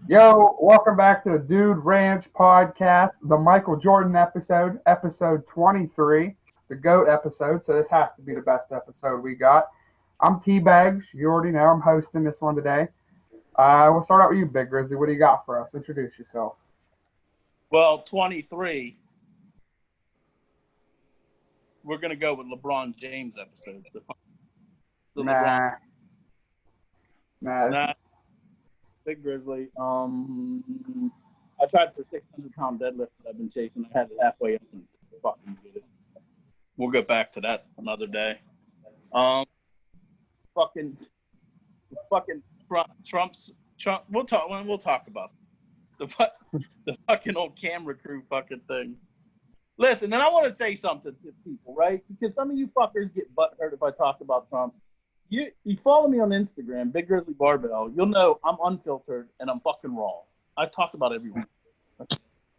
Yo, welcome back to the Dude Ranch podcast, the Michael Jordan episode, episode 23, the GOAT episode. So this has to be the best episode we got. I'm T-Bags. You already know I'm hosting this one today. We'll start out with you, Big Grizzly. What do you got for us? Introduce yourself. Well, 23. We're gonna go with LeBron James episode. The LeBron. Nah. Big Grizzly. I tried for 600-pound deadlift that I've been chasing. I had it halfway up and fucking did it. We'll get back to that another day. Fucking Trump. We'll talk about the fucking old camera crew fucking thing. Listen, and I want to say something to people, right? Because some of you fuckers get butthurt if I talk about Trump. You follow me on Instagram, Big Grizzly Barbell. You'll know I'm unfiltered and I'm fucking raw. I talk about everyone.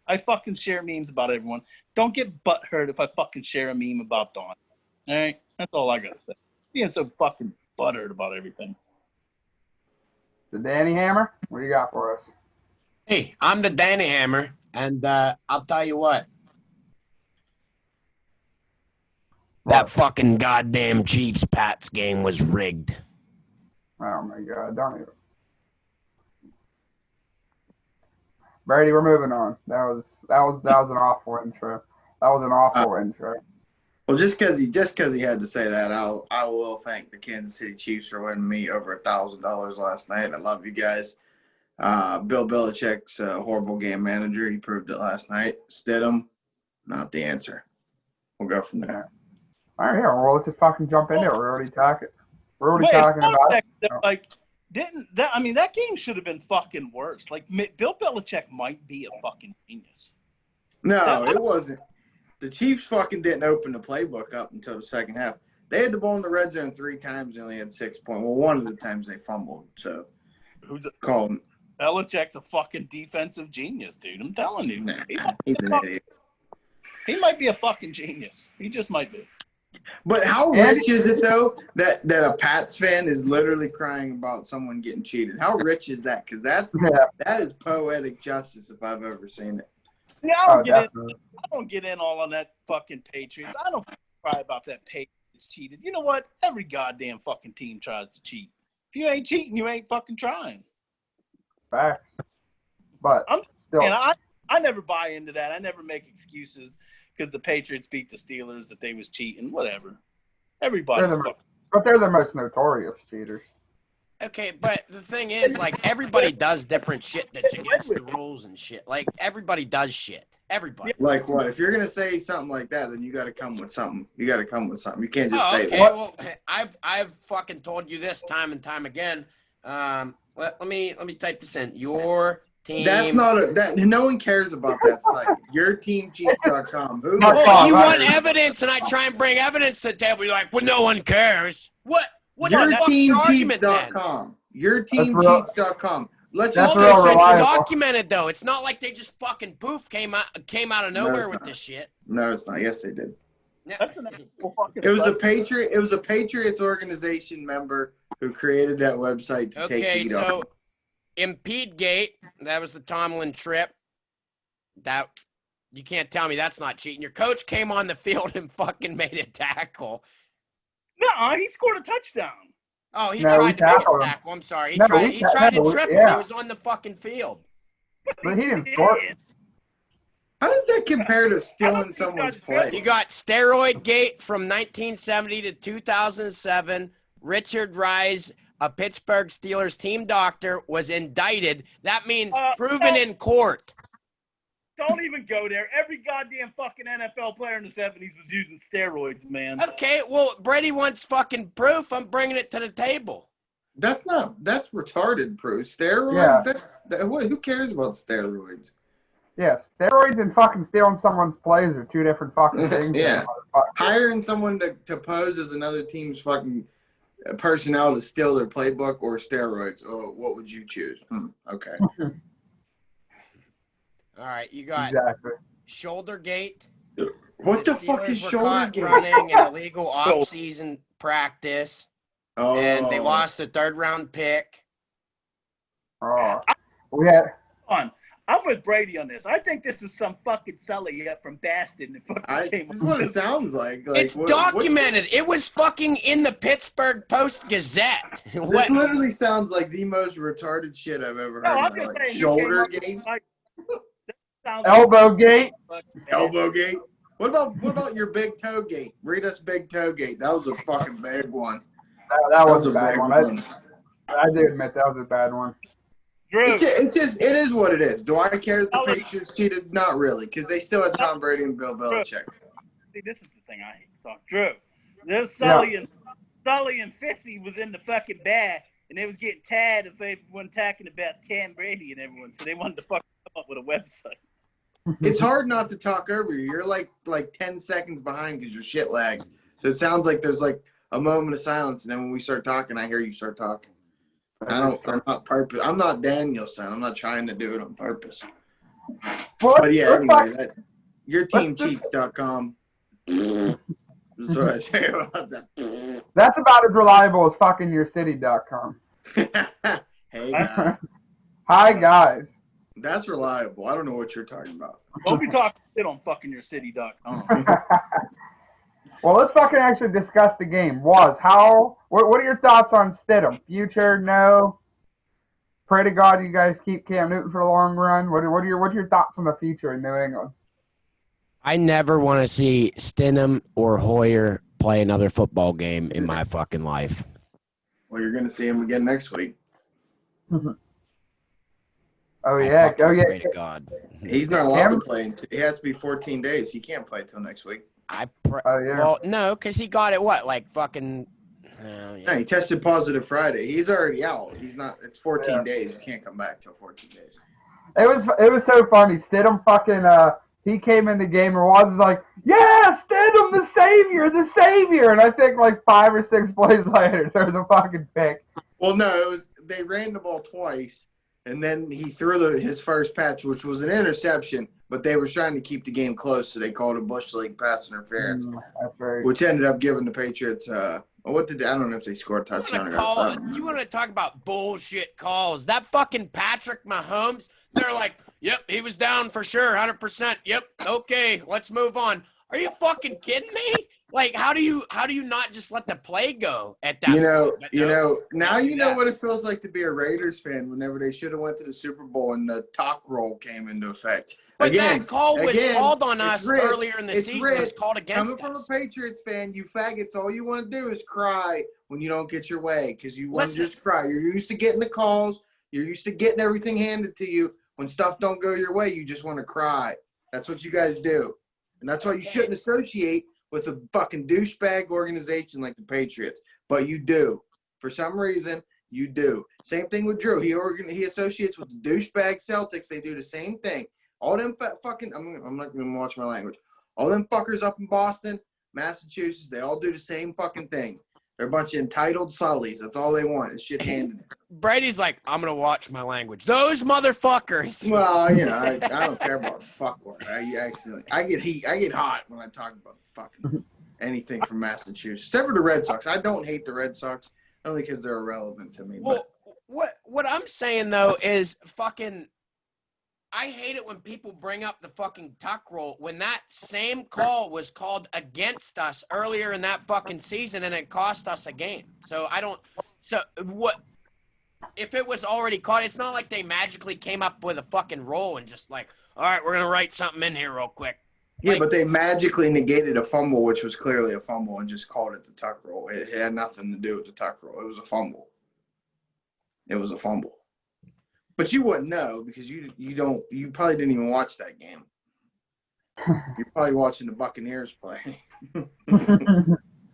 I fucking share memes about everyone. Don't get butthurt if I fucking share a meme about Dawn. All right? That's all I got to say. Being so fucking butthurt about everything. The Danny Hammer, what do you got for us? Hey, I'm the Danny Hammer, and I'll tell you what. That fucking goddamn Chiefs-Pats game was rigged. Oh my God, don't even. Brady, we're moving on. That was an awful intro. That was an awful intro. Well, just because he had to say that, I will thank the Kansas City Chiefs for winning me over $1,000 last night. I love you guys. Bill Belichick's a horrible game manager. He proved it last night. Stidham, not the answer. We'll go from there. All right, yeah. Well, let's just fucking jump in there. We're already talking about it. Like, that game should have been fucking worse. Like, Bill Belichick might be a fucking genius. No, it wasn't. The Chiefs fucking didn't open the playbook up until the second half. They had the ball in the red zone 3 times and only had 6 points. Well, one of the times they fumbled. So, who's it? Call him. Belichick's a fucking defensive genius, dude. I'm telling you. Nah, he's an idiot. He might be a fucking genius. He just might be. But how rich is it, though, that a Pats fan is literally crying about someone getting cheated? How rich is that? Because that is poetic justice if I've ever seen it. Yeah, I don't get in all on that fucking Patriots. I don't cry about that Patriots cheated. You know what? Every goddamn fucking team tries to cheat. If you ain't cheating, you ain't fucking trying. Facts. But still. And I never buy into that. I never make excuses because the Patriots beat the Steelers that they was cheating. Whatever. Everybody. But they're the most notorious cheaters. Okay, but the thing is, like, everybody does different shit that's against the rules and shit. Like, everybody does shit. Everybody. Like what? If you're going to say something like that, then you got to come with something. You can't just say that. Well, I've fucking told you this time and time again. Let me type this in. Your team. That's not no one cares about that site. YourTeamCheats.com. You want evidence, and I try and bring evidence to the table. You're like, well, no one cares. What? YourTeamCheats.com. YourTeamCheats.com. All this shit's documented, though. It's not like they just fucking poof came out of nowhere with this shit. No, it's not. Yes, they did. Yeah. It was a Patriot. It was a Patriots organization member who created that website to take heat off. Okay, so Impede-gate, that was the Tomlin trip. That you can't tell me that's not cheating. Your coach came on the field and fucking made a tackle. No, he scored a touchdown. Oh, he tried to make a tackle. I'm sorry. He tried to trip him. He was on the fucking field. But he didn't score. How does that compare to stealing someone's play? You got steroid gate from 1970 to 2007. Richard Rice, a Pittsburgh Steelers team doctor, was indicted. That means proven in court. Don't even go there. Every goddamn fucking NFL player in the 70s was using steroids, man. Okay, well, Brady wants fucking proof. I'm bringing it to the table. That's retarded proof. Steroids? Yeah. Who cares about steroids? Yeah, steroids and fucking stealing someone's plays are two different fucking things. Yeah. Hiring someone to pose as another team's fucking personnel to steal their playbook or steroids. Oh, what would you choose? Okay. All right, you got shoulder gate. What the fuck is shoulder gate? Running an illegal off-season practice, and they lost the 3rd-round pick. Oh, We had on. I'm with Brady on this. I think this is some fucking Sully up from Baston that fucking came This is what it sounds like. It's documented. It was fucking in the Pittsburgh Post-Gazette. This literally sounds like the most retarded shit I've ever heard. I'm just saying, shoulder gate, elbow gate. elbow gate. What about your big toe gate? Read us big toe gate. That was a fucking big one. That was a bad big one. I do admit that was a bad one. Drew. It is what it is. Do I care that the Patriots cheated? Not really, because they still had Tom Brady and Bill Belichick. See, this is the thing I hate. So, Drew, there's Sully and Fitzy was in the fucking bag, and they was getting tagged if they weren't talking about Tom Brady and everyone, so they wanted to fucking come up with a website. It's hard not to talk over you. You're like 10 seconds behind because your shit lags. So it sounds like there's like a moment of silence, and then when we start talking, I hear you start talking. I'm not purpose. I'm not Danielson. I'm not trying to do it on purpose. But yeah, anyway, yourteamcheats.com. That's what I say about that. That's about as reliable as fucking yourcity.com. Hey guys. Hi guys. That's reliable. I don't know what you're talking about. Don't be talking shit on fucking yourcity.com. Well, let's fucking actually discuss the game. What are your thoughts on Stidham? Future, no. Pray to God you guys keep Cam Newton for the long run. What are your thoughts on the future in New England? I never want to see Stidham or Hoyer play another football game in my fucking life. Well, you're going to see him again next week. Oh yeah, Pray to God. He's not allowed to play. It has to be 14 days. He can't play till next week. Well, no, because he got it, fucking... Yeah, he tested positive Friday. He's already out. He's not. It's 14 days. You can't come back till 14 days. It was so funny. Stidham fucking he came in the game and was like, yeah, Stidham, the savior. And I think like 5 or 6 plays later, there was a fucking pick. Well, no, they ran the ball twice, and then he threw his first patch, which was an interception. But they were trying to keep the game close, so they called a Bush League pass interference, which ended up giving the Patriots. I don't know if they scored a touchdown. You want to talk about bullshit calls? That fucking Patrick Mahomes, they're like, yep, he was down for sure, 100%. Yep, okay, let's move on. Are you fucking kidding me? Like, how do you not just let the play go at that point? Now you know what it feels like to be a Raiders fan whenever they should have went to the Super Bowl and the talk roll came into effect. But that call was called on us earlier in the season. It was called against us. Coming from a Patriots fan, you faggots, all you want to do is cry when you don't get your way because you want to just cry. You're used to getting the calls. You're used to getting everything handed to you. When stuff don't go your way, you just want to cry. That's what you guys do. And that's why you shouldn't associate with a fucking douchebag organization like the Patriots. But you do. For some reason, you do. Same thing with Drew. He associates with the douchebag Celtics. They do the same thing. All them fucking – I'm not going to watch my language. All them fuckers up in Boston, Massachusetts, they all do the same fucking thing. They're a bunch of entitled sullies. That's all they want is shit handed. Brady's like, I'm going to watch my language. Those motherfuckers. Well, I don't care about the fuck word. I get hot when I talk about fucking anything from Massachusetts. Except for the Red Sox. I don't hate the Red Sox only because they're irrelevant to me. Well, what I'm saying, though, is fucking – I hate it when people bring up the fucking tuck roll when that same call was called against us earlier in that fucking season and it cost us a game. So what if it was already caught? It's not like they magically came up with a fucking roll and just like, all right, we're going to write something in here real quick. Yeah, but they magically negated a fumble, which was clearly a fumble, and just called it the tuck roll. It had nothing to do with the tuck roll. It was a fumble. But you wouldn't know because you probably didn't even watch that game. You're probably watching the Buccaneers play. No,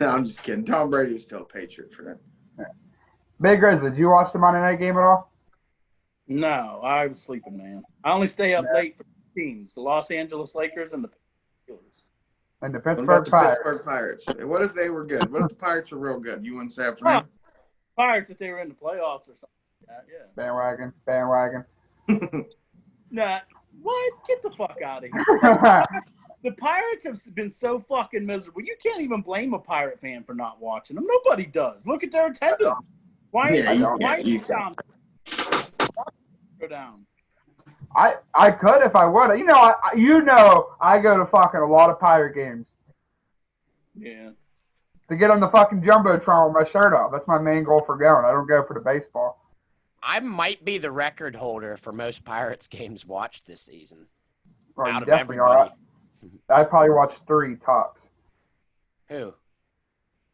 I'm just kidding. Tom Brady was still a Patriot for them. Big Grizzly, did you watch the Monday night game at all? No, I was sleeping, man. I only stay up late for teams, the Los Angeles Lakers and the Steelers. And the Pittsburgh Pirates. Pittsburgh Pirates. What if they were good? What if the Pirates were real good? You wouldn't say it for me? Pirates if they were in the playoffs or something. Yeah. Bandwagon. Nah, what? Get the fuck out of here. The Pirates have been so fucking miserable. You can't even blame a Pirate fan for not watching them. Nobody does. Look at their attendance. Why are you down? go down. I could if I would. I go to fucking a lot of Pirate games. Yeah. To get on the fucking Jumbotron with my shirt off. That's my main goal for going. I don't go for the baseball. I might be the record holder for most Pirates games watched this season. Well, out you of definitely everybody. are. I probably watched 3 tops. Who?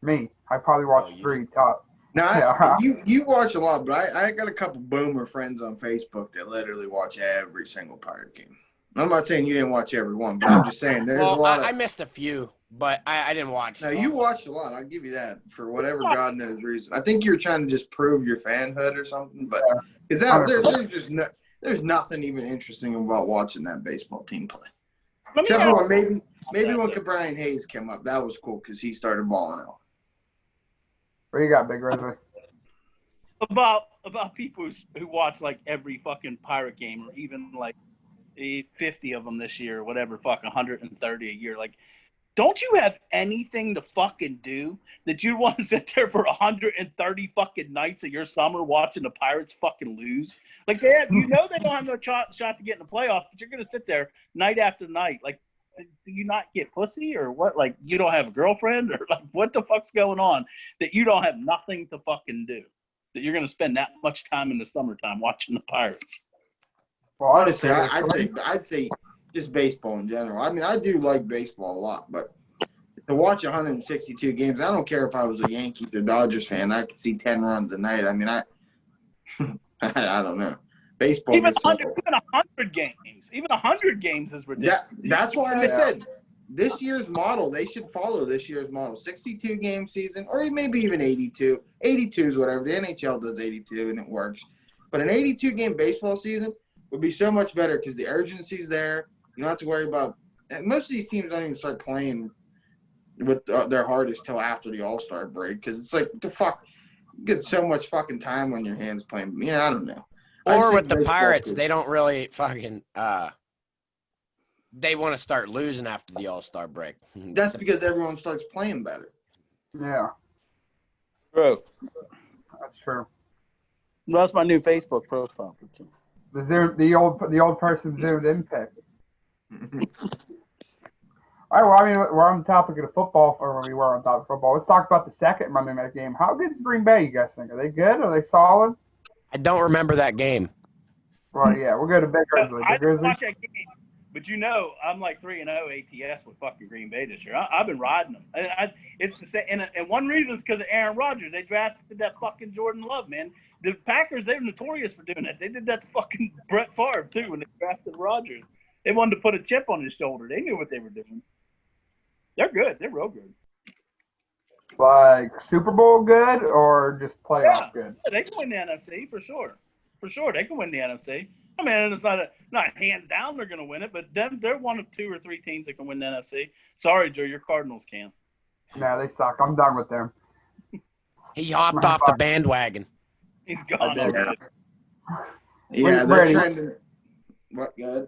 Me. I probably watched you 3 did. tops. Now, Yeah. you watch a lot, but I got a couple boomer friends on Facebook that literally watch every single Pirate game. I'm not saying you didn't watch every one, but I'm just saying there's a lot I missed a few, but I didn't watch. Now, you watched a lot. I'll give you that for whatever God knows reason. I think you're trying to just prove your fanhood or something, but is that there's nothing even interesting about watching that baseball team play. Except for maybe when Brian Hayes came up, that was cool because he started balling out. What you got, Big Grizzly? About people who watch like every fucking Pirate game, or even like 50 of them this year, or whatever, fuck 130 a year. Like, don't you have anything to fucking do that you want to sit there for 130 fucking nights of your summer watching the Pirates fucking lose? Like, they don't have no shot to get in the playoffs, but you're gonna sit there night after night. Like, do you not get pussy or what? Like, you don't have a girlfriend, or like, what the fuck's going on that you don't have nothing to fucking do? That you're gonna spend that much time in the summertime watching the Pirates? Well, Honestly, I'd say just baseball in general. I mean, I do like baseball a lot, but to watch 162 games, I don't care if I was a Yankees or Dodgers fan. I could see 10 runs a night. I mean, I don't know. Baseball Even gets 100 games. Even 100 games is ridiculous. That's why I said this year's model, they should follow this year's model. 62 game season, or maybe even 82. 82 is whatever. The NHL does 82 and it works. But an 82 game baseball season would be so much better because the urgency's there. You don't have to worry about – most of these teams don't even start playing with their hardest till after the All-Star break because it's like, what the fuck? You get so much fucking time on your hands playing. Yeah, I don't know. Or with the Pirates, they don't really fucking they want to start losing after the All-Star break. That's because everyone starts playing better. Yeah. Bro. That's true. That's my new Facebook profile. The old person zoomed in pick. All right, well, I mean, we're on the topic of the football, or we were on top of football. Let's talk about the second Monday night game. How good is Green Bay, you guys think? Are they good? Are they solid? I don't remember that game. Well, yeah, we'll go to Big Grizzly. I didn't watch that game, but I'm like 3-0 ATS with fucking Green Bay this year. I've been riding them. It's the same, and one reason is because of Aaron Rodgers. They drafted that fucking Jordan Love, man. The Packers, they're notorious for doing that. They did that to fucking Brett Favre too when they drafted Rodgers. They wanted to put a chip on his shoulder. They knew what they were doing. They're good. They're real good. Like Super Bowl good or just playoff good? They can win the NFC for sure. For sure, they can win the NFC. I mean, it's not hands down they're going to win it, but they're one of 2 or 3 teams that can win the NFC. Sorry, Joe, your Cardinals can't. No, they suck. I'm done with them. He hopped off the bandwagon. He's gone. Yeah, they're trying to. What? Good.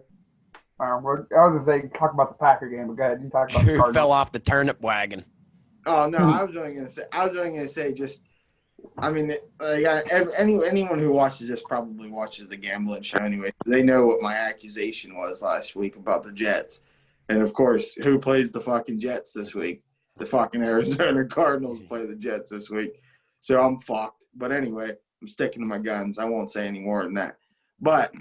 I was going to say talk about the Packer game, but go ahead. You talk about the Cardinals. Fell off the turnip wagon. Oh no, I was only gonna say just. I mean, anyone who watches this probably watches the gambling show anyway. They know what my accusation was last week about the Jets, and of course, who plays the fucking Jets this week? The fucking Arizona Cardinals play the Jets this week, so I'm fucked. But anyway, I'm sticking to my guns. I won't say any more than that. But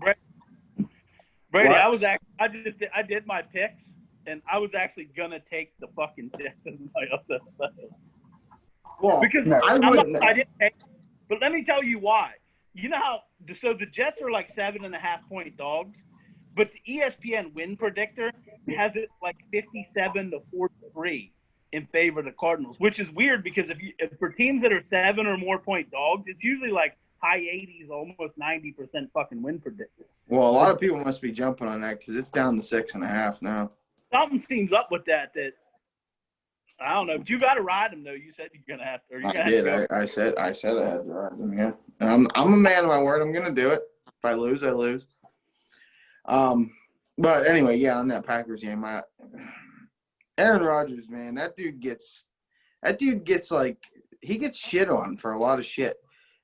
Brady, what? I did my picks, and I was actually gonna take the fucking Jets as my upset. Well, because I didn't take, but let me tell you why. You know how the Jets are like 7.5-point dogs, but the ESPN win predictor has it like 57-43 in favor of the Cardinals, which is weird because if for teams that are 7 or more point dogs, it's usually like high 80s, almost 90% fucking win predictor. Well, a lot of people must be jumping on that because it's down to 6.5 now. Something seems up with that I don't know, but you got to ride them though. You said you're gonna have to. Or you're gonna I did. I said I had to ride them. Yeah, and I'm a man of my word. I'm gonna do it. If I lose, I lose. But anyway, yeah, on that Packers game, Aaron Rodgers, man, that dude gets like he gets shit on for a lot of shit,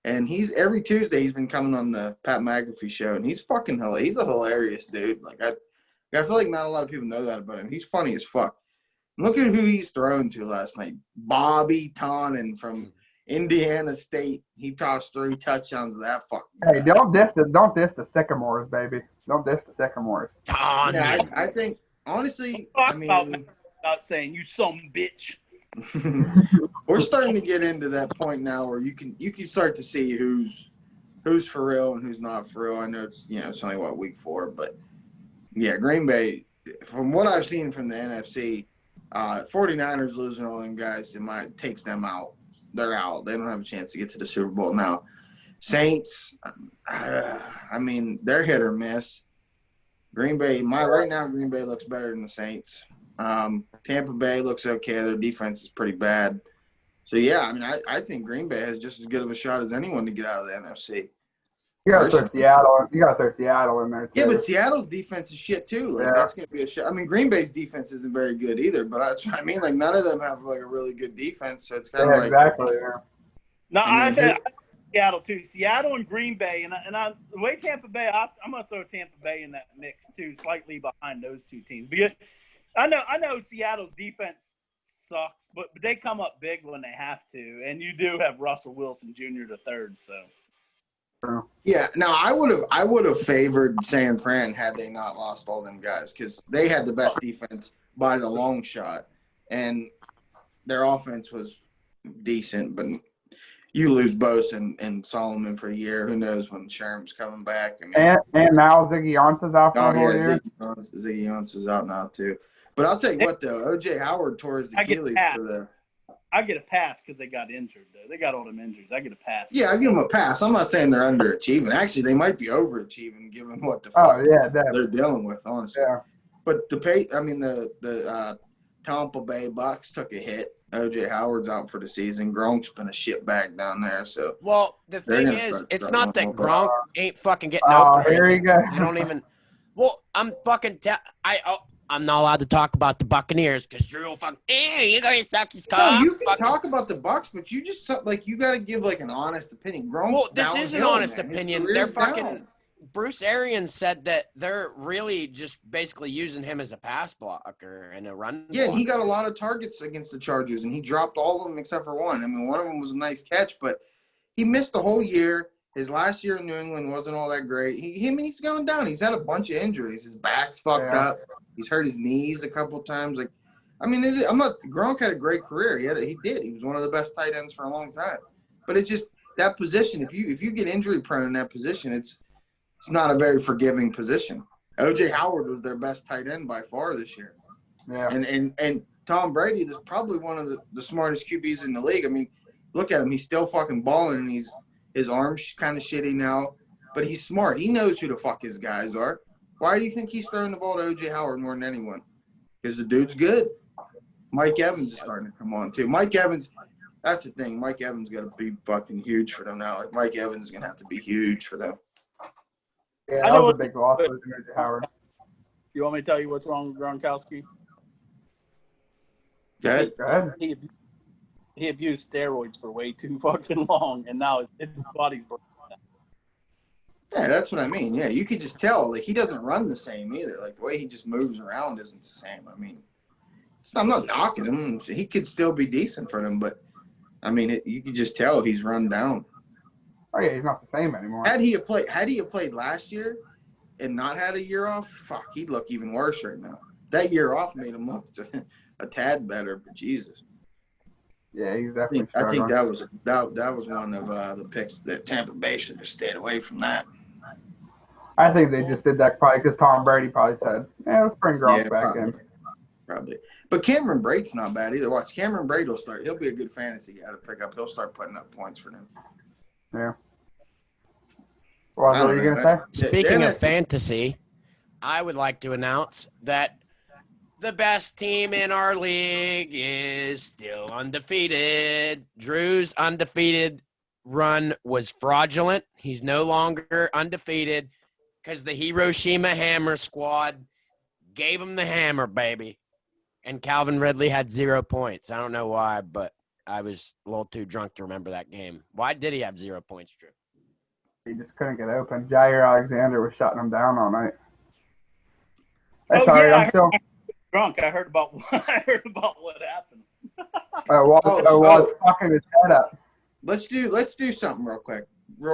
And every Tuesday he's been coming on the Pat McAfee show, and he's fucking hilarious. He's a hilarious dude. Like I feel like not a lot of people know that about him. He's funny as fuck. Look at who he's thrown to last night. Bobby Tonin from Indiana State. He tossed 3 touchdowns to that fucking guy. Hey, don't diss the Sycamores, baby. Don't diss the Sycamores. Yeah, I think honestly, I mean, not saying you some bitch. we're starting to get into that point now where you can start to see who's for real and who's not for real. I know it's only week 4, but yeah, Green Bay, from what I've seen from the NFC, 49ers losing all them guys, takes them out. They're out. They don't have a chance to get to the Super Bowl now. Saints, I mean, they're hit or miss. Green Bay, right now, Green Bay looks better than the Saints. Tampa Bay looks okay. Their defense is pretty bad. So, yeah, I mean, I think Green Bay has just as good of a shot as anyone to get out of the NFC. You got to throw Seattle. You got to throw Seattle in there, too. Yeah, but Seattle's defense is shit, too. Like, that's going to be a shit. I mean, Green Bay's defense isn't very good either, but that's what I mean. Like, none of them have, like, a really good defense. So it's kind of exactly. Yeah. No, I said Seattle, too. Seattle and Green Bay. And the way Tampa Bay, I'm going to throw Tampa Bay in that mix, too, slightly behind those two teams. Because I know Seattle's defense sucks, but they come up big when they have to. And you do have Russell Wilson Jr. the third, so. Yeah, no, I would have favored San Fran had they not lost all them guys because they had the best defense by the long shot, and their offense was decent. But you lose Bose and Solomon for a year. Who knows when Sherm's coming back? I mean, and now Ziggy Ansah's out for a whole year. Ziggy Ansah's out now too. But I'll tell you what, though, O.J. Howard tore his Achilles for the. I get a pass because they got injured, though. They got all them injuries. I get a pass. Yeah, I give them a pass. I'm not saying they're underachieving. Actually, they might be overachieving given what the fuck they're dealing with, honestly. Yeah. But the Tampa Bay Bucks took a hit. O.J. Howard's out for the season. Gronk's been a shitbag down there. So well, the thing is, it's not that Gronk ain't fucking getting open. Here you go. They don't even. Well, I'm fucking. I'm not allowed to talk about the Buccaneers because Drew will you guys suck his cock. No, you can talk about the Bucs, but you just you got to give like an honest opinion. Well, this is an honest opinion. They're fucking. Down. Bruce Arians said that they're really just basically using him as a pass blocker and a run. Yeah, and he got a lot of targets against the Chargers, and he dropped all of them except for one. I mean, one of them was a nice catch, but he missed the whole year. His last year in New England wasn't all that great. He's going down. He's had a bunch of injuries. His back's fucked up. He's hurt his knees a couple times. Like, I mean, Gronk had a great career. He did. He was one of the best tight ends for a long time. But it's just that position. If you get injury prone in that position, it's not a very forgiving position. O.J. Howard was their best tight end by far this year. Yeah. And Tom Brady is probably one of the smartest QBs in the league. I mean, look at him. He's still fucking balling. And his arm's kind of shitty now, but he's smart. He knows who the fuck his guys are. Why do you think he's throwing the ball to O.J. Howard more than anyone? Because the dude's good. Mike Evans is starting to come on, too. Mike Evans, that's the thing. Mike Evans got to be fucking huge for them now. Like, Mike Evans is going to have to be huge for them. Yeah, that was a big loss for O.J. Howard. You want me to tell you what's wrong with Gronkowski? Go ahead. He abused steroids for way too fucking long, and now his body's broken. Yeah, that's what I mean. Yeah, you could just tell. Like, he doesn't run the same either. Like, the way he just moves around isn't the same. I mean, I'm not knocking him. He could still be decent for them, but, I mean, you could just tell he's run down. Oh, yeah, he's not the same anymore. Had he played last year and not had a year off, fuck, he'd look even worse right now. That year off made him look a tad better, but Jesus. Yeah, he's definitely. I think that was one of the picks that Tampa Bay should have stayed away from that. I think they just did that probably because Tom Brady probably said, let's bring Gronk back in. Probably. But Cameron Brate's not bad either. Watch, Cameron Brate will start. He'll be a good fantasy guy to pick up. He'll start putting up points for them. Yeah. Well, what are you going to say? Speaking of fantasy, I would like to announce that the best team in our league is still undefeated. Drew's undefeated run was fraudulent. He's no longer undefeated because the Hiroshima Hammer squad gave him the hammer, baby. And Calvin Ridley had 0 points. I don't know why, but I was a little too drunk to remember that game. Why did he have 0 points, Drew? He just couldn't get open. Jair Alexander was shutting him down all night. That's Oh, all right. yeah, I'm still drunk. I heard about what happened. was fucking his head up. Let's do something real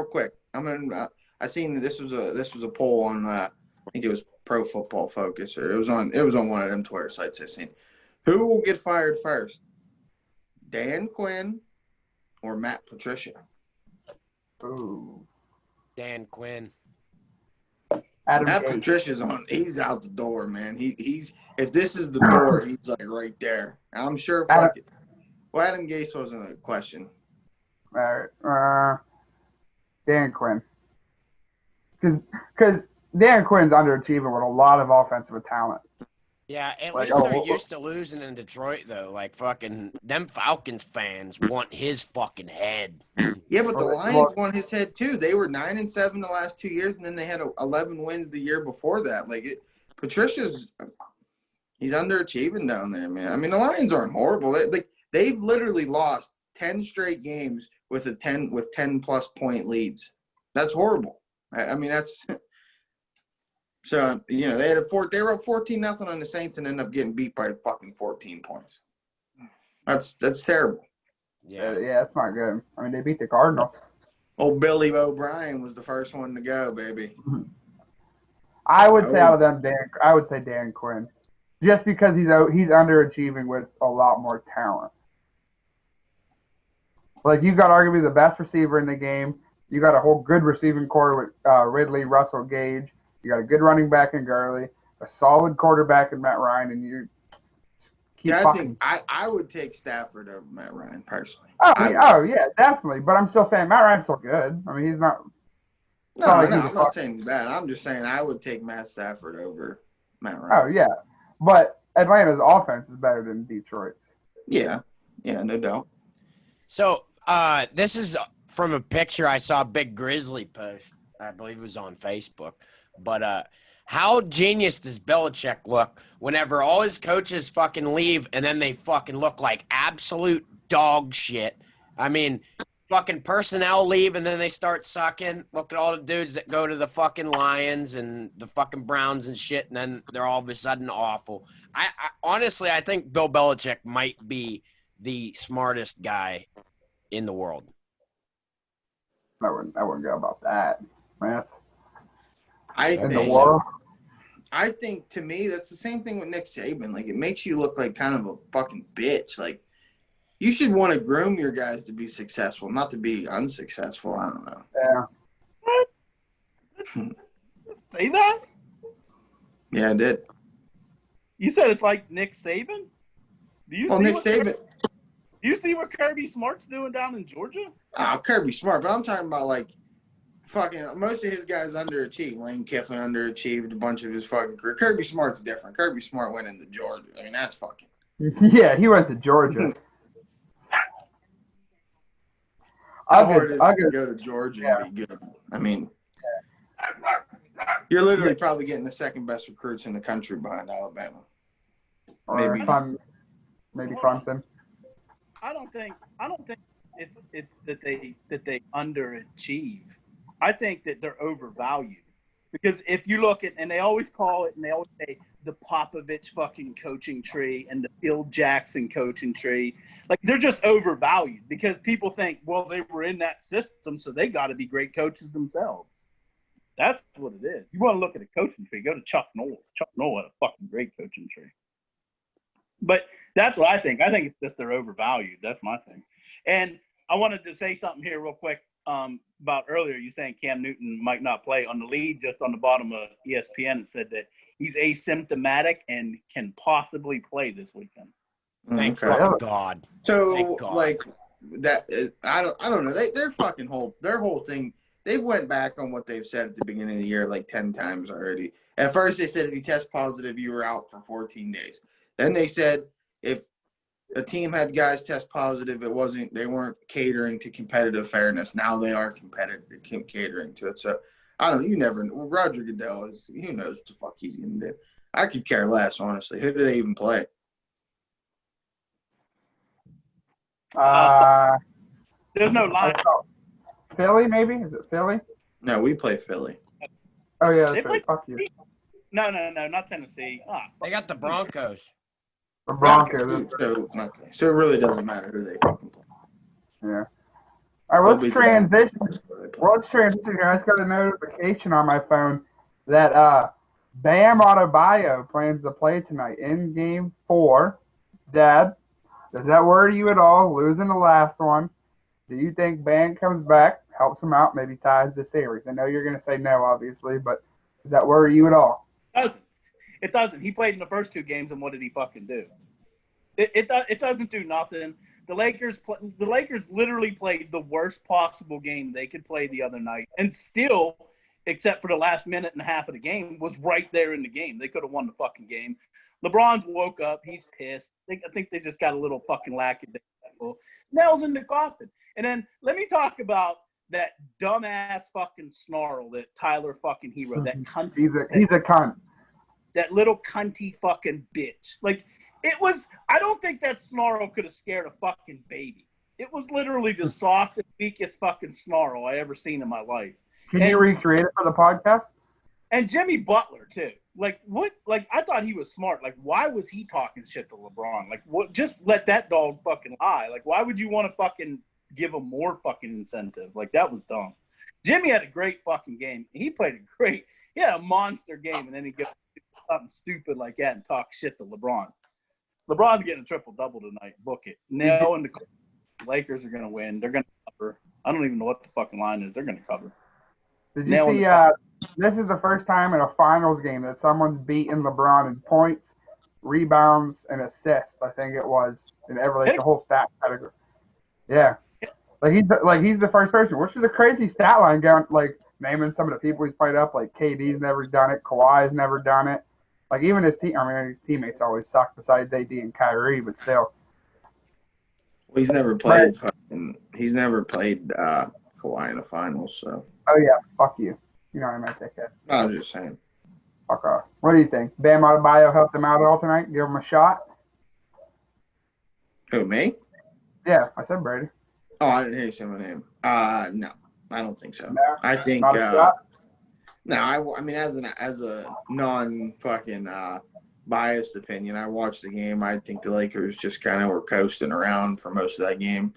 quick. I'm gonna. I seen this was a poll on. I think it was Pro Football Focus, or it was on one of them Twitter sites I seen. Who will get fired first, Dan Quinn or Matt Patricia? Ooh. Dan Quinn. Matt Patricia's he's out the door, man. He's if this is the door, he's like right there. I'm sure. Adam Gase wasn't a question. All right. Dan Quinn. Because Dan Quinn's underachieving with a lot of offensive talent. Yeah, at least they're used to losing in Detroit, though. Like, fucking, them Falcons fans want his fucking head. Yeah, but the Lions won his head, too. They were 9-7 the last 2 years, and then they had 11 wins the year before that. Patricia's – he's underachieving down there, man. I mean, the Lions aren't horrible. They've literally lost 10 straight games with 10-plus point leads. That's horrible. I mean, that's – so, they had they were up 14-0 on the Saints and ended up getting beat by fucking 14 points. That's terrible. Yeah, that's not good. I mean, they beat the Cardinals. Old Billy O'Brien was the first one to go, baby. I would say out of them, I would say Dan Quinn, just because he's underachieving with a lot more talent. Like, you've got arguably the best receiver in the game. You got a whole good receiving core with Ridley, Russell, Gage. You got a good running back in Gurley, a solid quarterback in Matt Ryan, and you keep I think I would take Stafford over Matt Ryan personally. Yeah, definitely. But I'm still saying Matt Ryan's still good. I mean, he's not. I'm not saying he's bad. I'm just saying I would take Matt Stafford over Matt Ryan. Oh yeah, but Atlanta's offense is better than Detroit's. Yeah, no doubt. So this is from a picture I saw Big Grizzly post. I believe it was on Facebook. But how genius does Belichick look whenever all his coaches fucking leave and then they fucking look like absolute dog shit? I mean, fucking personnel leave and then they start sucking. Look at all the dudes that go to the fucking Lions and the fucking Browns and shit, and then they're all of a sudden awful. I honestly, I think Bill Belichick might be the smartest guy in the world. I wouldn't go about that, man. I think to me that's the same thing with Nick Saban. Like, it makes you look like kind of a fucking bitch. Like, you should want to groom your guys to be successful, not to be unsuccessful. I don't know. Yeah. Say that? Yeah, I did. You said it's like Nick Saban? Nick Saban. Do you see what Kirby Smart's doing down in Georgia? Oh, Kirby Smart, but I'm talking about like fucking most of his guys underachieved. Lane Kiffin underachieved a bunch of his fucking career. Kirby Smart's different. Kirby Smart went into Georgia. I mean, that's fucking. Yeah, he went to Georgia. How hard is it to go to Georgia and be good? I mean, you're literally probably getting the second best recruits in the country behind Alabama. Or maybe Clemson. I don't think it's that they underachieve. I think that they're overvalued. Because if you look at, and they always call it, and they always say the Popovich fucking coaching tree and the Bill Jackson coaching tree, like they're just overvalued because people think, well, they were in that system, so they got to be great coaches themselves. That's what it is. You want to look at a coaching tree, go to Chuck Noll. Chuck Noll had a fucking great coaching tree. But that's what I think. I think it's just they're overvalued. That's my thing. And I wanted to say something here real quick about earlier. You saying Cam Newton might not play. On the lead, just on the bottom of ESPN, it said that he's asymptomatic and can possibly play this weekend. Thank fucking God. So like that, I don't know. Their whole thing. They went back on what they've said at the beginning of the year like 10 times already. At first, they said if you test positive, you were out for 14 days. Then they said if a team had guys test positive, they weren't catering to competitive fairness. Now they are catering to it. So I don't know. You never know. Roger Goodell who knows what the fuck he's gonna do. I could care less, honestly. Who do they even play? There's no line. Philly, maybe? Is it Philly? No, we play Philly. Oh, yeah, They that's right. play. Fuck you. No, not Tennessee. They got the Broncos. The Broncos. So it really doesn't matter who they fucking play. Yeah. All right, let's transition. Here. I just got a notification on my phone that Bam Adebayo plans to play tonight in Game 4. Dad, does that worry you at all, losing the last one? Do you think Bam comes back, helps him out, maybe ties the series? I know you're going to say no, obviously, but does that worry you at all? It doesn't. He played in the first 2 games, and what did he fucking do? It doesn't do nothing. The Lakers literally played the worst possible game they could play the other night, and still, except for the last minute and a half of the game, was right there in the game. They could have won the fucking game. LeBron's woke up. He's pissed. I think they just got a little fucking lackadaisical. Nails in the coffin. And then let me talk about that dumbass fucking snarl that Tyler fucking Hero, that cunt. He's a cunt. That little cunty fucking bitch. Like, it was – I don't think that snarl could have scared a fucking baby. It was literally the softest, weakest fucking snarl I ever seen in my life. Can you recreate it for the podcast? And Jimmy Butler, too. Like, what? Like, I thought he was smart. Like, why was he talking shit to LeBron? Like, what? Just let that dog fucking lie. Like, why would you want to fucking give him more fucking incentive? Like, that was dumb. Jimmy had a great fucking game. He played he had a monster game, and then he goes something stupid like that and talk shit to LeBron. LeBron's getting a triple-double tonight. Book it. No, and the Lakers are going to win. They're going to cover. I don't even know what the fucking line is. They're going to cover. Did you see this is the first time in a finals game that someone's beaten LeBron in points, rebounds, and assists, I think it was, in the whole stat category. Yeah. He's the first person, which is a crazy stat line going, like, naming some of the people he's played up, like KD's never done it, Kawhi's never done it. Like, even his teammates always suck besides AD and Kyrie, but still. Well, he's never played Kawhi in the finals, so. Oh, yeah. Fuck you. You know what I meant, dickhead. I was just saying. Fuck off. What do you think? Bam Adebayo helped him out at all tonight? Give him a shot? Who, me? Yeah, I said Brady. Oh, I didn't hear you say my name. No, I don't think so. No, I think not a shot? no. I mean, as a non-fucking biased opinion, I watched the game. I think the Lakers just kind of were coasting around for most of that game.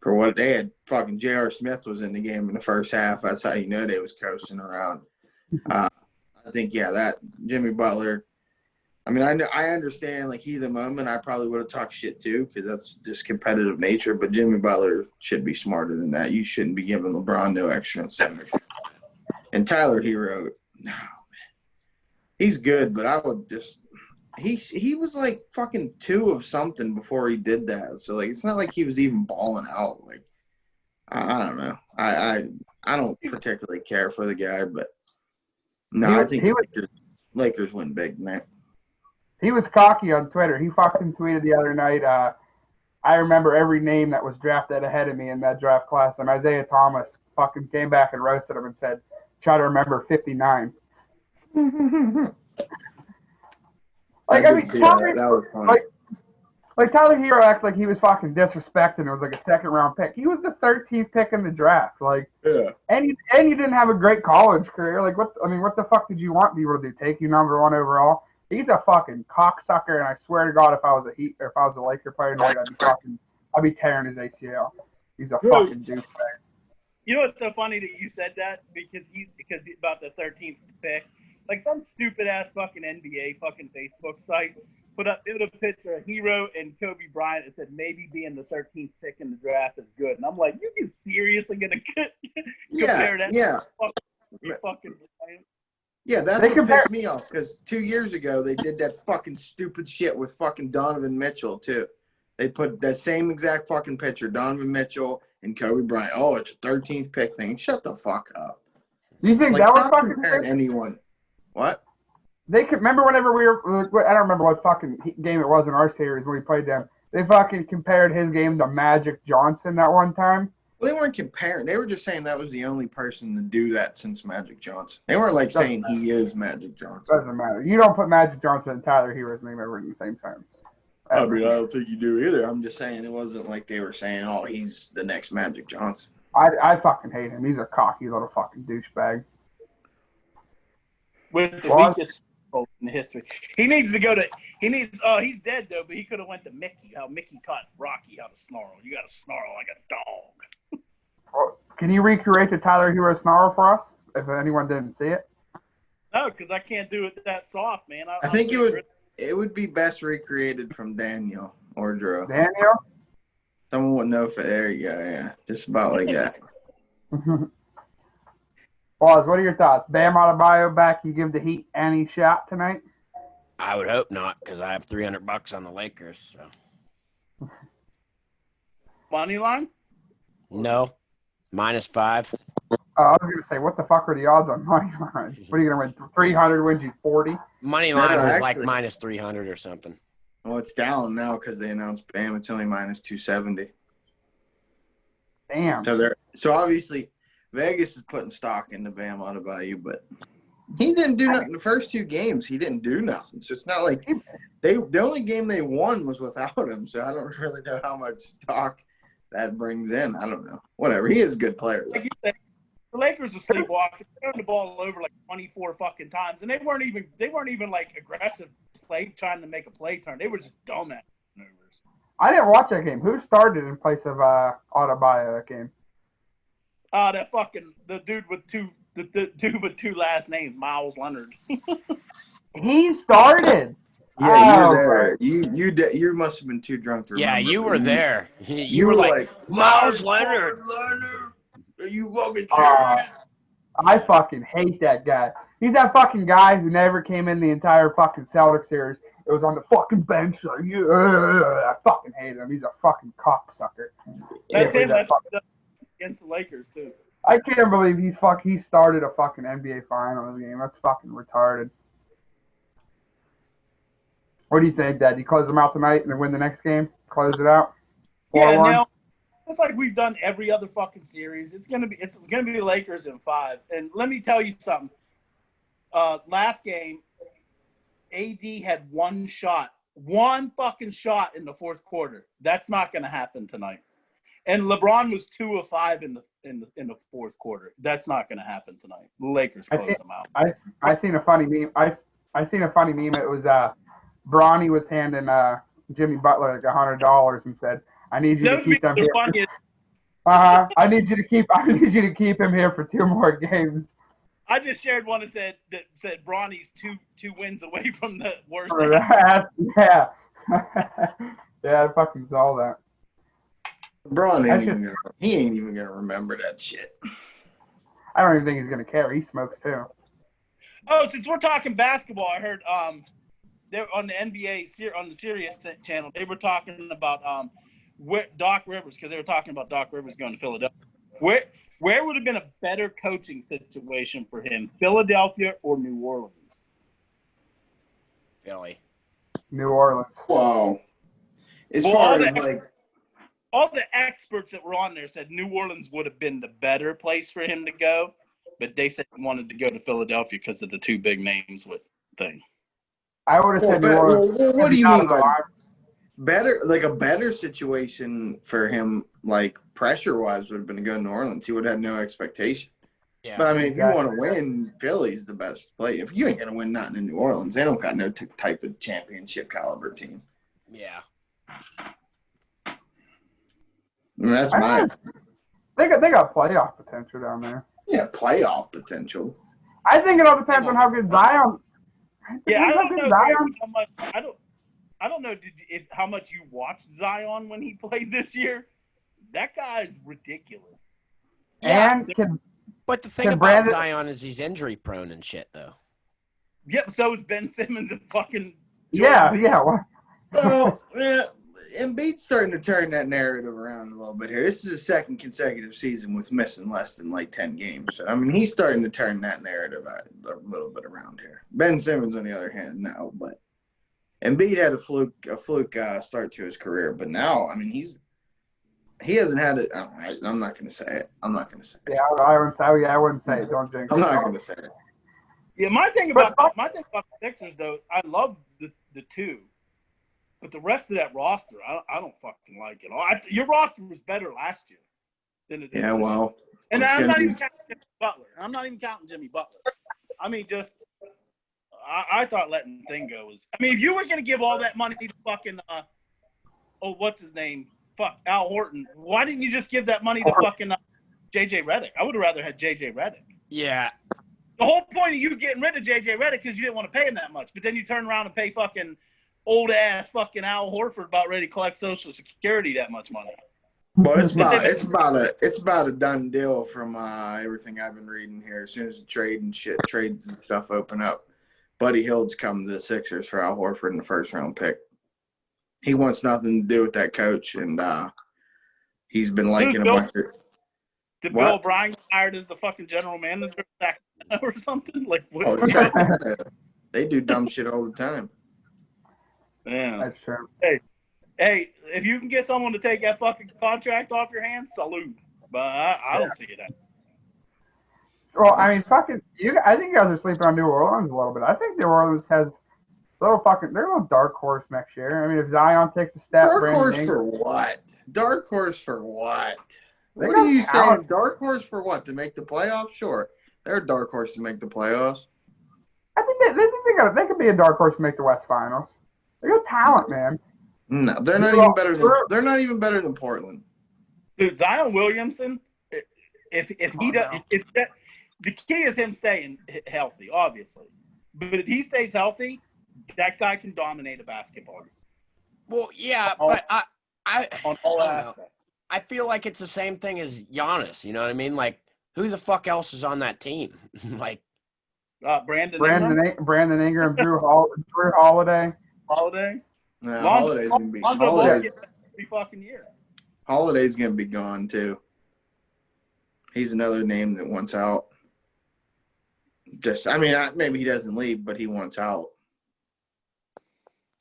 For what they had, fucking J.R. Smith was in the game in the first half. That's how you know they was coasting around. I think, that Jimmy Butler. I mean, I understand, like, heat of the moment, I probably would have talked shit too because that's just competitive nature. But Jimmy Butler should be smarter than that. You shouldn't be giving LeBron no extra incentive. And Tyler Hero, no, man, he's good, but I would just. He was like fucking 2 of something before he did that. So like it's not like he was even balling out. Like I don't know. I don't particularly care for the guy, but no, I think Lakers win big tonight. He was cocky on Twitter. He fucking tweeted the other night, I remember every name that was drafted ahead of me in that draft class, and Isaiah Thomas fucking came back and roasted him and said, try to remember 59. Like, I mean, Tyler, that was funny. Like Tyler Hero acts like he was fucking disrespecting. It was like a 2nd-round pick. He was the 13th pick in the draft. Like, yeah. And you didn't have a great college career. Like, what the fuck did you want people to do? Take you number 1 overall? He's a fucking cocksucker, and I swear to God, if I was a Laker player tonight, I'd be tearing his ACL. He's a fucking douchebag. You know what's so funny that you said that because he's about the 13th pick. Like some stupid ass fucking NBA fucking Facebook site put a picture of Hero and Kobe Bryant and said maybe being the 13th pick in the draft is good. And I'm like, you seriously gonna compare that? Yeah. Fucking Bryant? Yeah, that's what pissed me off because 2 years ago they did that fucking stupid shit with fucking Donovan Mitchell too. They put that same exact fucking picture, Donovan Mitchell and Kobe Bryant. Oh, it's a 13th pick thing. Shut the fuck up. Do you think like, that was fucking comparing anyone? What? They could remember whenever we were. I don't remember what fucking game it was in our series when we played them. They fucking compared his game to Magic Johnson that one time. Well, they weren't comparing. They were just saying that was the only person to do that since Magic Johnson. They weren't like saying he is Magic Johnson. Doesn't matter. You don't put Magic Johnson and Tyler Hero's name ever in the same sentence. I mean, I don't think you do either. I'm just saying it wasn't like they were saying, "Oh, he's the next Magic Johnson." I fucking hate him. He's a cocky little fucking douchebag. With the weakest in history. He needs to go to. He needs. He's dead though, but he could have went to Mickey. How Mickey taught Rocky how to snarl. You got to snarl like a dog. Can you recreate the Tyler Hero snarl for us? If anyone didn't see it. No, because I can't do it that soft, man. I think it would be best recreated from Daniel or Drew. Daniel? Someone would know if there you go, yeah. Just about like that. Boz, what are your thoughts? Bam Adebayo back, you give the Heat any shot tonight? I would hope not, because I have $300 on the Lakers. So. Money line? No. -5. I was going to say, what the fuck are the odds on money line? What are you going to win? 300 wins you 40? Money line was like -300 or something. Well, it's down now because they announced Bam. It's only -270. Damn. So obviously Vegas is putting stock into Bam Adebayo, but he didn't do nothing. The first 2 games, he didn't do nothing. So it's not like the only game they won was without him. So I don't really know how much stock that brings in. I don't know. Whatever. He is a good player. Like you said, the Lakers are sleepwalking, throwing the ball over like 24 fucking times, and they weren't even like aggressive play trying to make a play turn. They were just dumb at maneuvers. I didn't watch that game. Who started in place of Adebayo that game? The dude with two last names, Miles Leonard. He started. Yeah, you were there. You must have been too drunk to remember. Yeah, you were there. You were like Miles Leonard. Are you fucking serious? I fucking hate that guy. He's that fucking guy who never came in the entire fucking Celtics series. It was on the fucking bench. Like, I fucking hate him. He's a fucking cocksucker. That's him. That's against the Lakers too. I can't believe he started a fucking NBA Finals game. That's fucking retarded. What do you think, Dad? You close them out tonight and then win the next game? Close it out? 4-1? Yeah, now it's like we've done every other fucking series. It's gonna be the Lakers in 5. And let me tell you something. Last game, AD had one fucking shot in the fourth quarter. That's not gonna happen tonight. And LeBron was 2 of 5 in the fourth quarter. That's not gonna happen tonight. The Lakers close them out. I seen a funny meme. I seen a funny meme. It was Bronny was handing Jimmy Butler like $100 and said, "I need you to keep them here." I need you to keep him here for 2 more games. I just shared one that said Bronny's two wins away from the worst. Yeah. Yeah, I fucking saw that. Braun he ain't even gonna remember that shit. I don't even think he's gonna care. He smokes too. Oh, since we're talking basketball, I heard they're on the NBA on the Sirius channel. They were talking about Doc Rivers, because they were talking about Doc Rivers going to Philadelphia. Where would have been a better coaching situation for him, Philadelphia or New Orleans? Philly. New Orleans. Wow. All the experts that were on there said New Orleans would have been the better place for him to go, but they said he wanted to go to Philadelphia because of the 2 big names with thing. I would have said New Orleans. Well, what do you mean by better? Like a better situation for him, like pressure-wise, would have been to go to New Orleans. He would have had no expectation. Yeah, but I mean, if you want to win, Philly's the best play. If you ain't gonna win nothing in New Orleans, they don't got no type of championship caliber team. Yeah. I mean, that's my. They got playoff potential down there. Yeah, playoff potential. I think it all depends on how good Zion. Yeah, I don't know how much. I don't know how much you watched Zion when he played this year. That guy's ridiculous. And but the thing about Zion is he's injury prone and shit, though. Yep. So is Ben Simmons and fucking. Jordan. Yeah. Well, yeah. Embiid's starting to turn that narrative around a little bit here. This is his 2nd consecutive season with missing less than like 10 games. So, I mean, he's starting to turn that narrative a little bit around here. Ben Simmons, on the other hand, no. But Embiid had a fluke start to his career. But now, I mean, he hasn't had it. I'm not going to say it. Yeah, I wouldn't say it. Don't jinx. I'm not going to say it. Yeah, my thing about the Sixers, though, I love the 2. But the rest of that roster, I don't fucking like it. Your roster was better last year than it is. Yeah, well. And I'm not even counting Jimmy Butler. I'm not even counting Jimmy Butler. I mean, just I thought letting Thing go was. I mean, if you were going to give all that money to fucking what's his name? Fuck, Al Horton. Why didn't you just give that money to fucking J.J. Redick? I would have rather had J.J. Redick. Yeah. The whole point of you getting rid of J.J. Redick because you didn't want to pay him that much. But then you turn around and pay fucking old-ass fucking Al Horford about ready to collect Social Security that much money. Well, it's about a done deal from everything I've been reading here. As soon as the trades and stuff open up, Buddy Hield's coming to the Sixers for Al Horford in the first-round pick. He wants nothing to do with that coach, and he's been liking a bunch of. Did Bill O'Brien get hired as the fucking general manager of Sacramento or something? Like what? Oh, they do dumb shit all the time. Yeah, That's true. Hey, if you can get someone to take that fucking contract off your hands, salute. But I don't see it. Well, I mean, I think you guys are sleeping on New Orleans a little bit. I think New Orleans has they're a little dark horse next year. I mean, if Zion takes a step, Dark horse for what? Dark horse for what? They What are got you talent. saying? Dark horse for what? To make the playoffs? Sure, they're a dark horse to make the playoffs. I think they could be a dark horse to make the West Finals. They got talent, man. No, they're not even better than. They're not even better than Portland. Dude, Zion Williamson, if he does, the key is him staying healthy, obviously. But if he stays healthy, that guy can dominate a basketball game. Well, yeah, but I on all aspects. I feel like it's the same thing as Giannis. You know what I mean? Like, who the fuck else is on that team? Like, Brandon Ingram, Drew Holiday. No, Holiday's gonna be fucking year. Holiday's gonna be gone too. He's another name that wants out. Maybe he doesn't leave, but he wants out.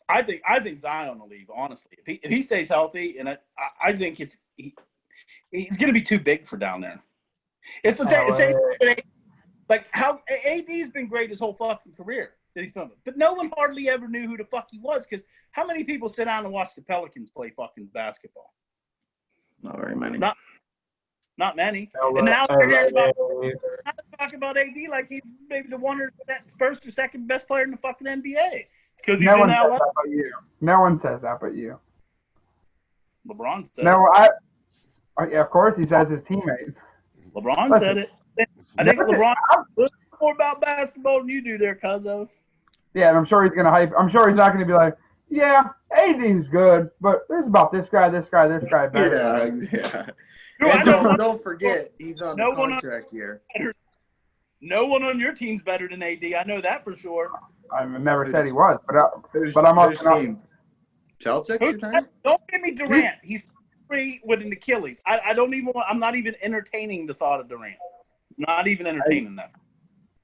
I think Zion will leave. Honestly, if he stays healthy, and I think he's going to be too big for down there. It's the same. Like how AD's been great his whole fucking career that he's been, but no one hardly ever knew who the fuck he was because how many people sit down and watch the Pelicans play fucking basketball? Not very many. Not many. And now we're hearing talking about AD like he's maybe the first or second best player in the fucking NBA. Because he's in LA. No one says that but you. LeBron said it. Yeah, of course he says his teammate. LeBron said it. I think LeBron knows more about basketball than you do there, Cuzzo. Yeah, and I'm sure he's going to hype. I'm sure he's not going to be like, yeah, AD's good, but there's about this guy better. Yeah. And don't forget, he's on the contract here. No one on your team's better than AD. I know that for sure. I never said he was, but I'm up. Celtics? Don't give me Durant. He's free with an Achilles. I'm not even entertaining the thought of Durant. Not even entertaining that.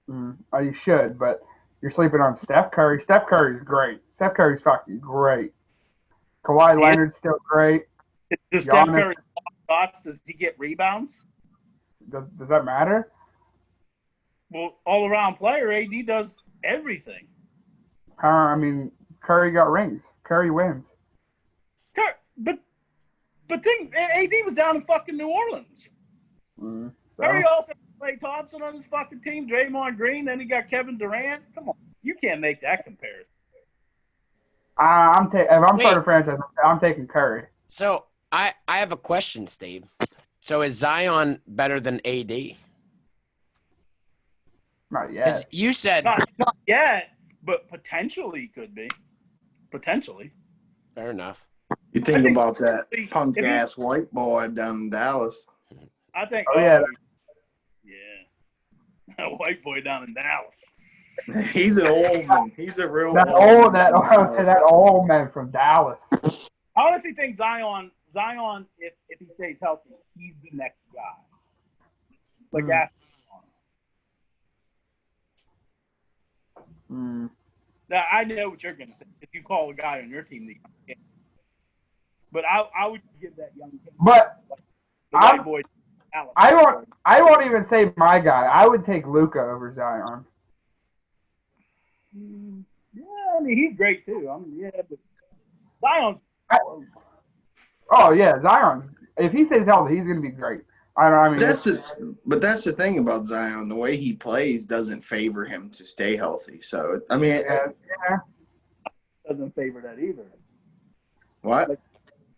You should, but you're sleeping on Steph Curry. Steph Curry's great. Steph Curry's fucking great. Kawhi Leonard's still great. Does Steph Curry shots? Does he get rebounds? Does that matter? Well, all-around player, AD does everything. Curry got rings. Curry wins. But AD was down in fucking New Orleans. So? Curry also played Thompson on his fucking team, Draymond Green, then he got Kevin Durant. Come on. You can't make that comparison. If I'm part of franchise, I'm taking Curry. So I have a question, Steve. So is Zion better than AD? Not yet. Because you said not yet, but potentially could be. Potentially. Fair enough. You think about that punk ass white boy down in Dallas. I think. Yeah. That white boy down in Dallas. He's an old man. He's a real that old man from Dallas. I honestly think Zion, if he stays healthy, he's the next guy. Like after. Now I know what you're gonna say. If you call a guy on your team, but I would give that young kid. But the white boy. I won't even say my guy. I would take Luka over Zion. Yeah, I mean he's great too. But Zion's. Oh yeah, Zion. If he stays healthy, he's gonna be great. I mean, but that's the thing about Zion. The way he plays doesn't favor him to stay healthy. So I mean, yeah. Doesn't favor that either. What? Like,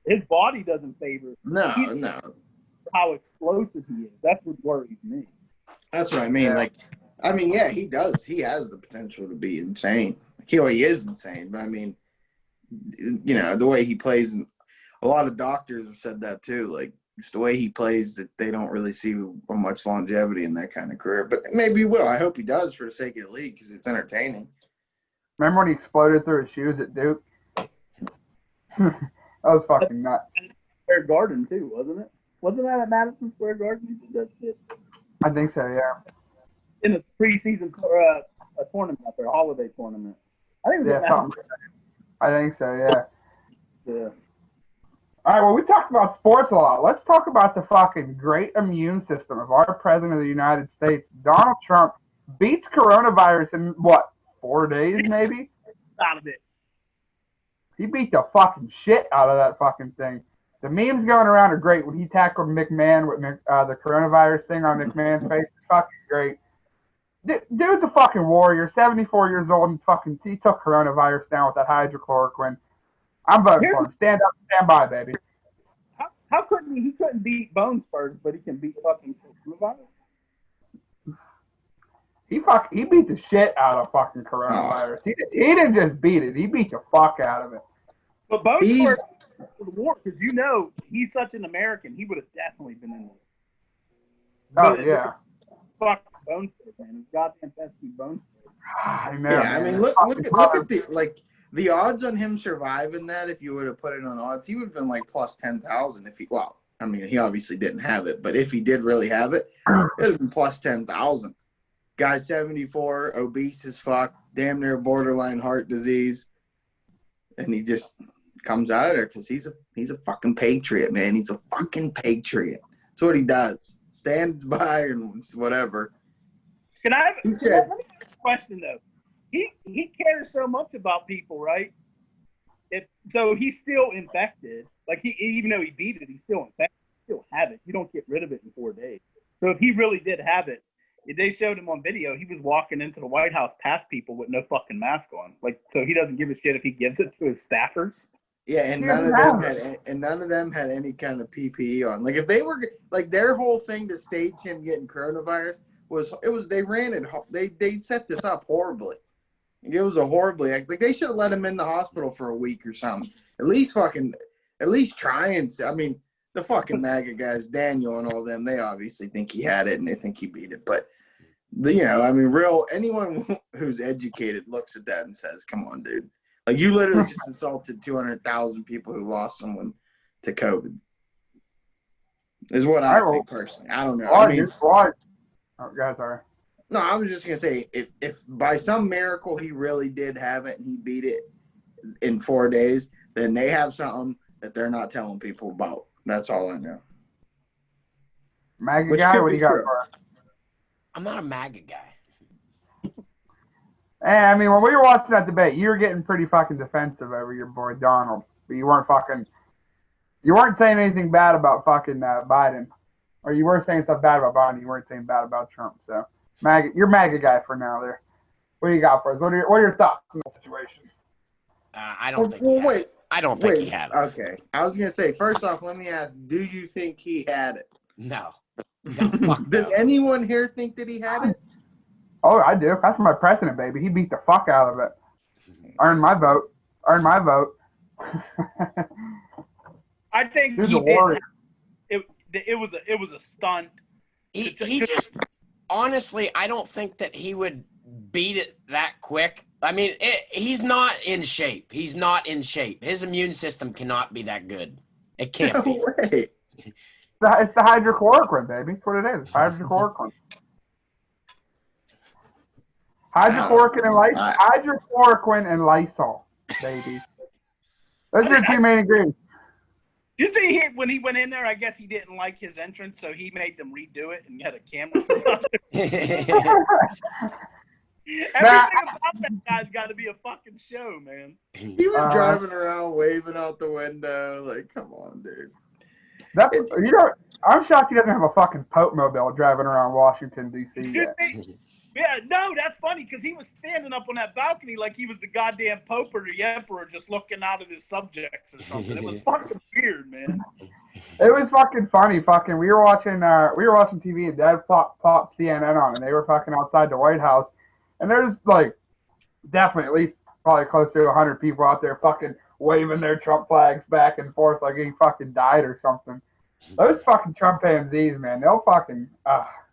his body doesn't favor. No. How explosive he is. That's what worries me. That's what I mean. Yeah. Like, I mean, yeah, he does. He has the potential to be insane. He is insane. But I mean, you know, the way he plays, and a lot of doctors have said that too. Like, just the way he plays, that they don't really see much longevity in that kind of career. But maybe he will. I hope he does for the sake of the league because it's entertaining. Remember when he exploded through his shoes at Duke? That was fucking nuts. Square Garden too, wasn't it? Wasn't that at Madison Square Garden? He did that shit. I think so. Yeah. In a preseason a tournament out there, a holiday tournament. I think it was at Madison. I think so. Yeah. Yeah. All right. Well, we talked about sports a lot. Let's talk about the fucking great immune system of our president of the United States, Donald Trump, beats coronavirus in what, 4 days maybe? Out of it. He beat the fucking shit out of that fucking thing. The memes going around are great. When he tackled McMahon with the coronavirus thing on McMahon's face, it's fucking great. Dude's a fucking warrior, 74 years old, and fucking he took coronavirus down with that hydrochloroquine. I'm voting for him. Stand up, stand by, baby. How couldn't he couldn't beat Bone Spurs, but he can beat fucking coronavirus? He beat the shit out of fucking coronavirus. He didn't just beat it. He beat the fuck out of it. But Bone Spurs for the war, because you know he's such an American. He would have definitely been in there. Oh, yeah. Fuck Bone Spurs, man. It's goddamn pesky Bone Spurs. I know. Yeah, I mean, look at the odds on him surviving that. If you would have put it on odds, he would have been like plus 10,000. I mean, he obviously didn't have it, but if he did really have it, it would have been plus 10,000. Guy 74, obese as fuck, damn near borderline heart disease, and he just comes out of there because he's a fucking patriot, man. He's a fucking patriot. That's what he does. Stands by and whatever. Let me ask a question though. He cares so much about people, right? So he's still infected. Like even though he beat it, he's still infected. He still have it. You don't get rid of it in 4 days. So if he really did have it, if they showed him on video, he was walking into the White House past people with no fucking mask on. Like, so he doesn't give a shit if he gives it to his staffers. Yeah, and none of them had any kind of PPE on. Like, if they were like their whole thing to stage him getting coronavirus they set this up horribly. It was a horribly like they should have let him in the hospital for a week or something. At least try and. I mean, the fucking MAGA guys, Daniel and all them, they obviously think he had it and they think he beat it. But anyone who's educated looks at that and says, "Come on, dude." Like, you literally just insulted 200,000 people who lost someone to COVID. Is what I think personally. I don't know. Guys, sorry. No, I was just gonna say, if by some miracle he really did have it and he beat it in 4 days, then they have something that they're not telling people about. That's all I know. MAGA guy, what do you got for us? I'm not a MAGA guy. Hey, I mean, when we were watching that debate, you were getting pretty fucking defensive over your boy Donald, but you weren't saying anything bad about fucking Biden, or you were saying stuff bad about Biden. You weren't saying bad about Trump. So, you're MAGA guy for now. There, what do you got for us? What are your thoughts on the situation? I don't think. I don't think he had it. Okay, I was gonna say, first off, let me ask: do you think he had it? No. Does anyone here think that he had it? Oh, I do. That's my president, baby. He beat the fuck out of it. Earned my vote. I think he did. It was a stunt. He just honestly, I don't think that he would beat it that quick. I mean, he's not in shape. He's not in shape. His immune system cannot be that good. It can't be. Way. It's the hydrochloroquine, baby. That's what it is. Hydrochloroquine. Hydrochloroquine and Lysol, baby. Those are your two main ingredients. You see, when he went in there, I guess he didn't like his entrance, so he made them redo it and had a camera. Everything about that guy's got to be a fucking show, man. He was driving around waving out the window. Like, come on, dude. I'm shocked he doesn't have a fucking Pope mobile driving around Washington, D.C. yet. Yeah, no, that's funny because he was standing up on that balcony like he was the goddamn Pope or the Emperor just looking out at his subjects or something. It was fucking weird, man. It was fucking funny. Fucking, we were watching TV and Dad popped CNN on, and they were fucking outside the White House, and there's like definitely at least probably close to 100 people out there fucking waving their Trump flags back and forth like he fucking died or something. Those fucking Trump MZs, man, they'll fucking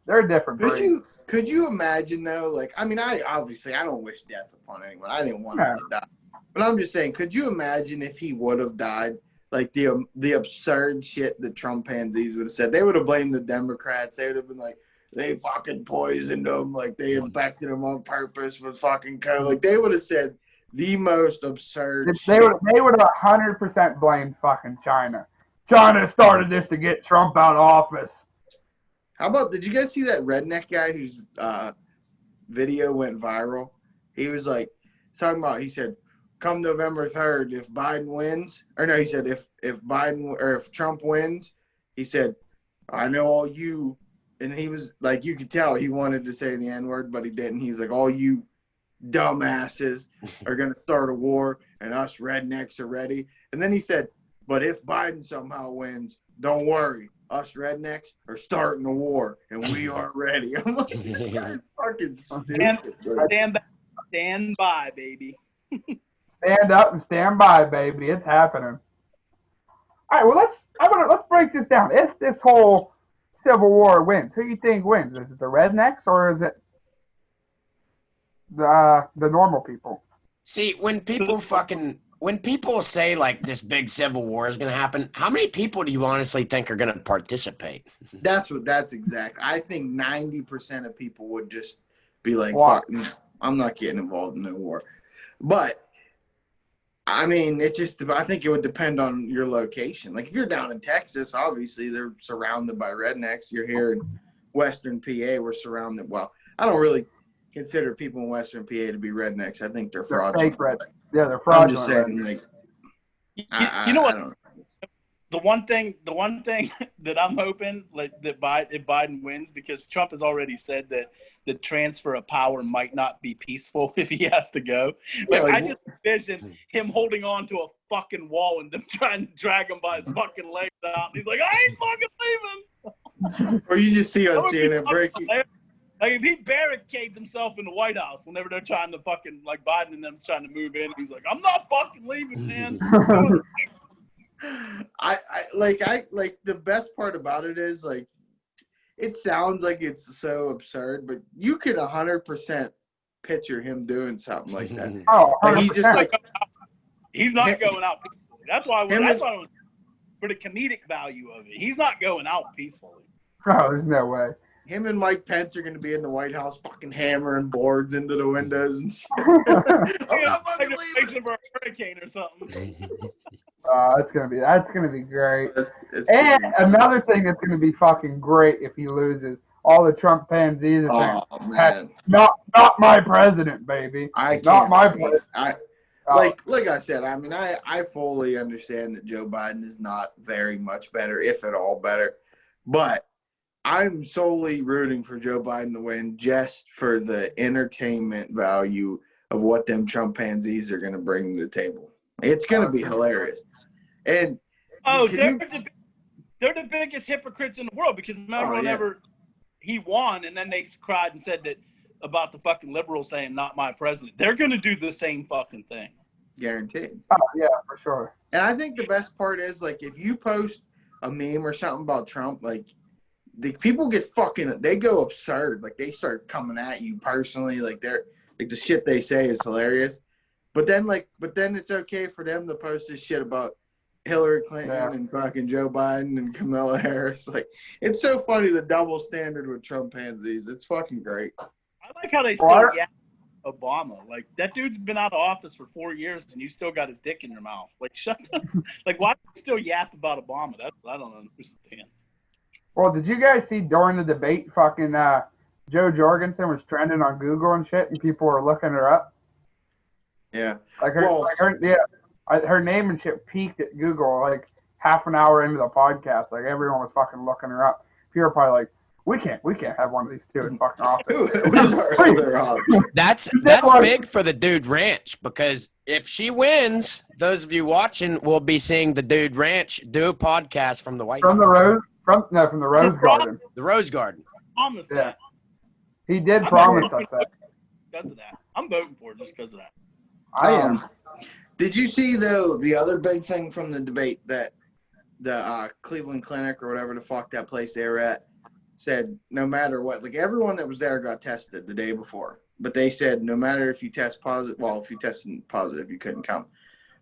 they're a different breed. Could you imagine though? Like, I mean, I don't wish death upon anyone. I didn't want him to die, but I'm just saying, could you imagine if he would have died? Like the absurd shit that Trump pansies would have said. They would have blamed the Democrats. They would have been like, they fucking poisoned him. Like they infected him on purpose with fucking COVID. Like they would have said the most absurd They shit. would have 100% blamed fucking China. China started this to get Trump out of office. How about, did you guys see that redneck guy whose video went viral? He was like, talking about, he said, come November 3rd, if Biden wins, or no, he said, if Trump wins, he said, I know all you, and he was like, you could tell he wanted to say the N-word, but he didn't. He was like, all you dumbasses are going to start a war, and us rednecks are ready. And then he said, but if Biden somehow wins, don't worry. Us rednecks are starting a war, and we are ready. I'm like, this guy's fucking stupid. Stand by, baby. Stand up and stand by, baby. It's happening. All right, well, let's break this down. If this whole Civil War wins, who do you think wins? Is it the rednecks or is it the normal people? See, when people say like this big civil war is going to happen, how many people do you honestly think are going to participate? That's exact. I think 90% of people would just be like, Wow. fuck, no, I'm not getting involved in the war. But I mean, I think it would depend on your location. Like if you're down in Texas, obviously they're surrounded by rednecks. You're here in Western PA, we're surrounded. Well, I don't really consider people in Western PA to be rednecks. I think they're fraudulent. Fake red. Yeah, they're fraudulent. I'm just saying, like, you know what? I don't know. The one thing that I'm hoping, like, if Biden wins, because Trump has already said that the transfer of power might not be peaceful if he has to go. Like, I just envision him holding on to a fucking wall and them trying to drag him by his fucking legs out. And he's like, I ain't fucking leaving. Or you just see on CNN breaking. Like if he barricades himself in the White House whenever they're trying to fucking, like Biden and them trying to move in, he's like, I'm not fucking leaving, man. I like the best part about it is like it sounds like it's so absurd, but you could 100% picture him doing something like that. Oh, like he's just like he's not going out peacefully. That's why for the comedic value of it, he's not going out peacefully. Oh, there's no way. Him and Mike Pence are going to be in the White House fucking hammering boards into the windows and shit. I'm not fucking leaving. For a hurricane or something. That's gonna be great. And another thing that's gonna be fucking great if he loses, all the Trump pansies are saying, not my president, baby. Not my president. Like I said, I mean, I fully understand that Joe Biden is not very much better, if at all better, but I'm solely rooting for Joe Biden to win just for the entertainment value of what them Trump pansies are going to bring to the table. It's going to be hilarious. And they're the biggest hypocrites in the world because remember whenever he won and then they cried and said that about the fucking liberals saying not my president, they're going to do the same fucking thing. Guaranteed. Oh, yeah, for sure. And I think the best part is, like, if you post a meme or something about Trump, like, the people get they go absurd. Like, they start coming at you personally. Like, the shit they say is hilarious. But then it's okay for them to post this shit about Hillary Clinton and fucking Joe Biden and Kamala Harris. Like, it's so funny, the double standard with Trump pansies. It's fucking great. I like how they still yap Obama. Like, that dude's been out of office for 4 years and you still got his dick in your mouth. Like, shut up. Like, why do you still yap about Obama? That's what I don't understand. Well, did you guys see during the debate fucking Jo Jorgensen was trending on Google and shit, and people were looking her up. Yeah. Like her name and shit peaked at Google like half an hour into the podcast. Like everyone was fucking looking her up. People were probably like, we can't have one of these two in fucking office. Who's our other option? That's big for the Dude Ranch, because if she wins, those of you watching will be seeing the Dude Ranch do a podcast from the White From the Rose Garden. The Rose Garden. Promise Yeah. that. He did promise us that. Because of that. I'm voting for it just because of that. I am. Did you see, though, the other big thing from the debate that the Cleveland Clinic or whatever the fuck that place they were at said no matter what, like everyone that was there got tested the day before, but they said no matter if you test positive, well, if you tested positive, you couldn't come.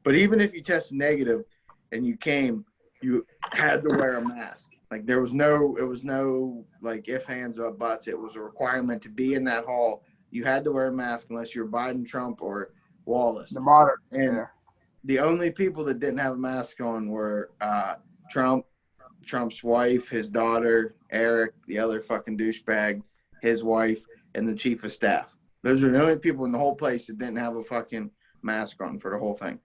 But even if you tested negative and you came, you had to wear a mask. Like it was no like if, hands, or buts. It was a requirement to be in that hall. You had to wear a mask unless you were Biden, Trump, or Wallace. The modern. And the only people that didn't have a mask on were Trump's wife, his daughter, Eric, the other fucking douchebag, his wife, and the chief of staff. Those are the only people in the whole place that didn't have a fucking mask on for the whole thing.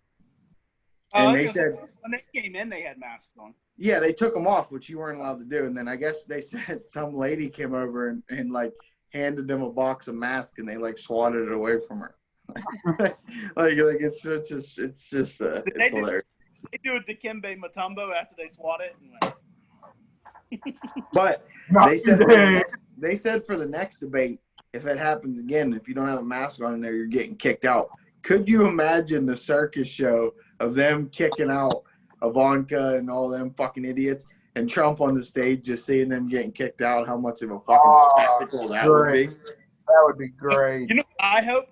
And they said when they came in, they had masks on. Yeah, they took them off, which you weren't allowed to do. And then I guess they said some lady came over and like handed them a box of masks, and they like swatted it away from her. like it's hilarious. They do it to Dikembe Mutombo after they swat it. But they said for the next debate, if it happens again, if you don't have a mask on in there, you're getting kicked out. Could you imagine the circus show of them kicking out Ivanka and all them fucking idiots, and Trump on the stage just seeing them getting kicked out? How much of a fucking spectacle that would be. That would be great. You know, I hope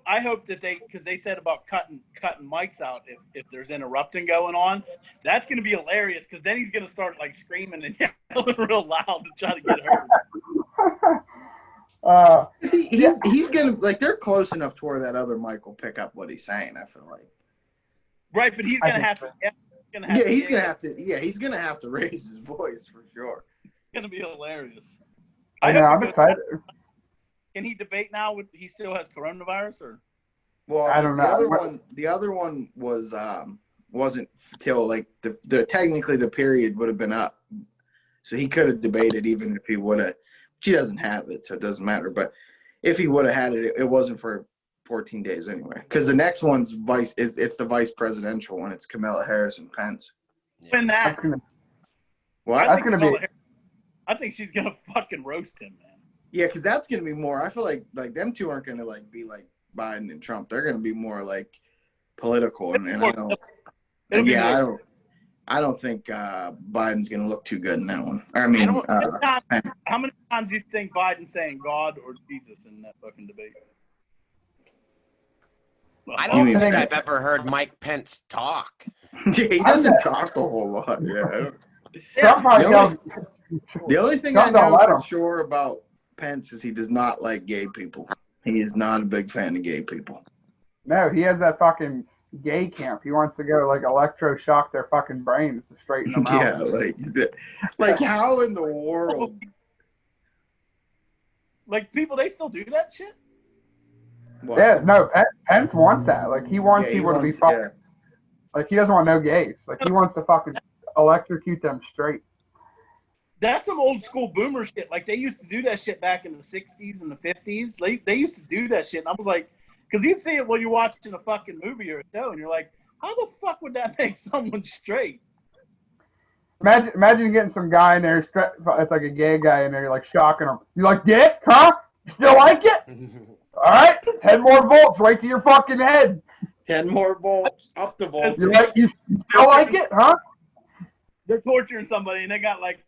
that because they said about cutting mics out if there's interrupting going on. That's going to be hilarious, because then he's going to start like screaming and yelling real loud to try to get hurt. He's going to, like, they're close enough to where that other mic will pick up what he's saying, I feel like. Right, but he's going to have to. He's going to have to raise his voice for sure. It's going to be hilarious. I know, I'm excited. Can he debate now? He still has coronavirus, or? Well, I don't know. The other one was wasn't till like the technically the period would have been up, so he could have debated even if he would have. She doesn't have it, so it doesn't matter. But if he would have had it, it wasn't for 14 days anyway. Because the next one's it's the vice presidential one. It's Kamala Harris and Pence. When that? I think she's gonna fucking roast him, man. Yeah, because that's going to be more. I feel like them two aren't going to like be like Biden and Trump. They're going to be more like political, and I don't think Biden's going to look too good in that one. I mean, how many times do you think Biden's saying God or Jesus in that fucking debate? I don't think I've ever heard Mike Pence talk. Yeah, he doesn't talk a whole lot. Yeah. The only thing I know for sure about Pence is he does not like gay people. He is not a big fan of gay people. No, he has that fucking gay camp. He wants to go like electroshock their fucking brains to straighten them out. Yeah, like how in the world? Like people, they still do that shit? What? Yeah, no, Pence wants that. Like he wants people to be fucking. Yeah. Like he doesn't want no gays. Like he wants to fucking electrocute them straight. That's some old school boomer shit. Like they used to do that shit back in the 60s and the 50s. They used to do that shit. And I was like, because you'd see it while you're watching a fucking movie or a show, and you're like, how the fuck would that make someone straight? Imagine getting some guy in there, it's like a gay guy in there, you're like shocking him. You like dick, huh? You still like it? All right, 10 more volts right to your fucking head. 10 more volts, up the voltage. You still like it, huh? They're torturing somebody, and they got like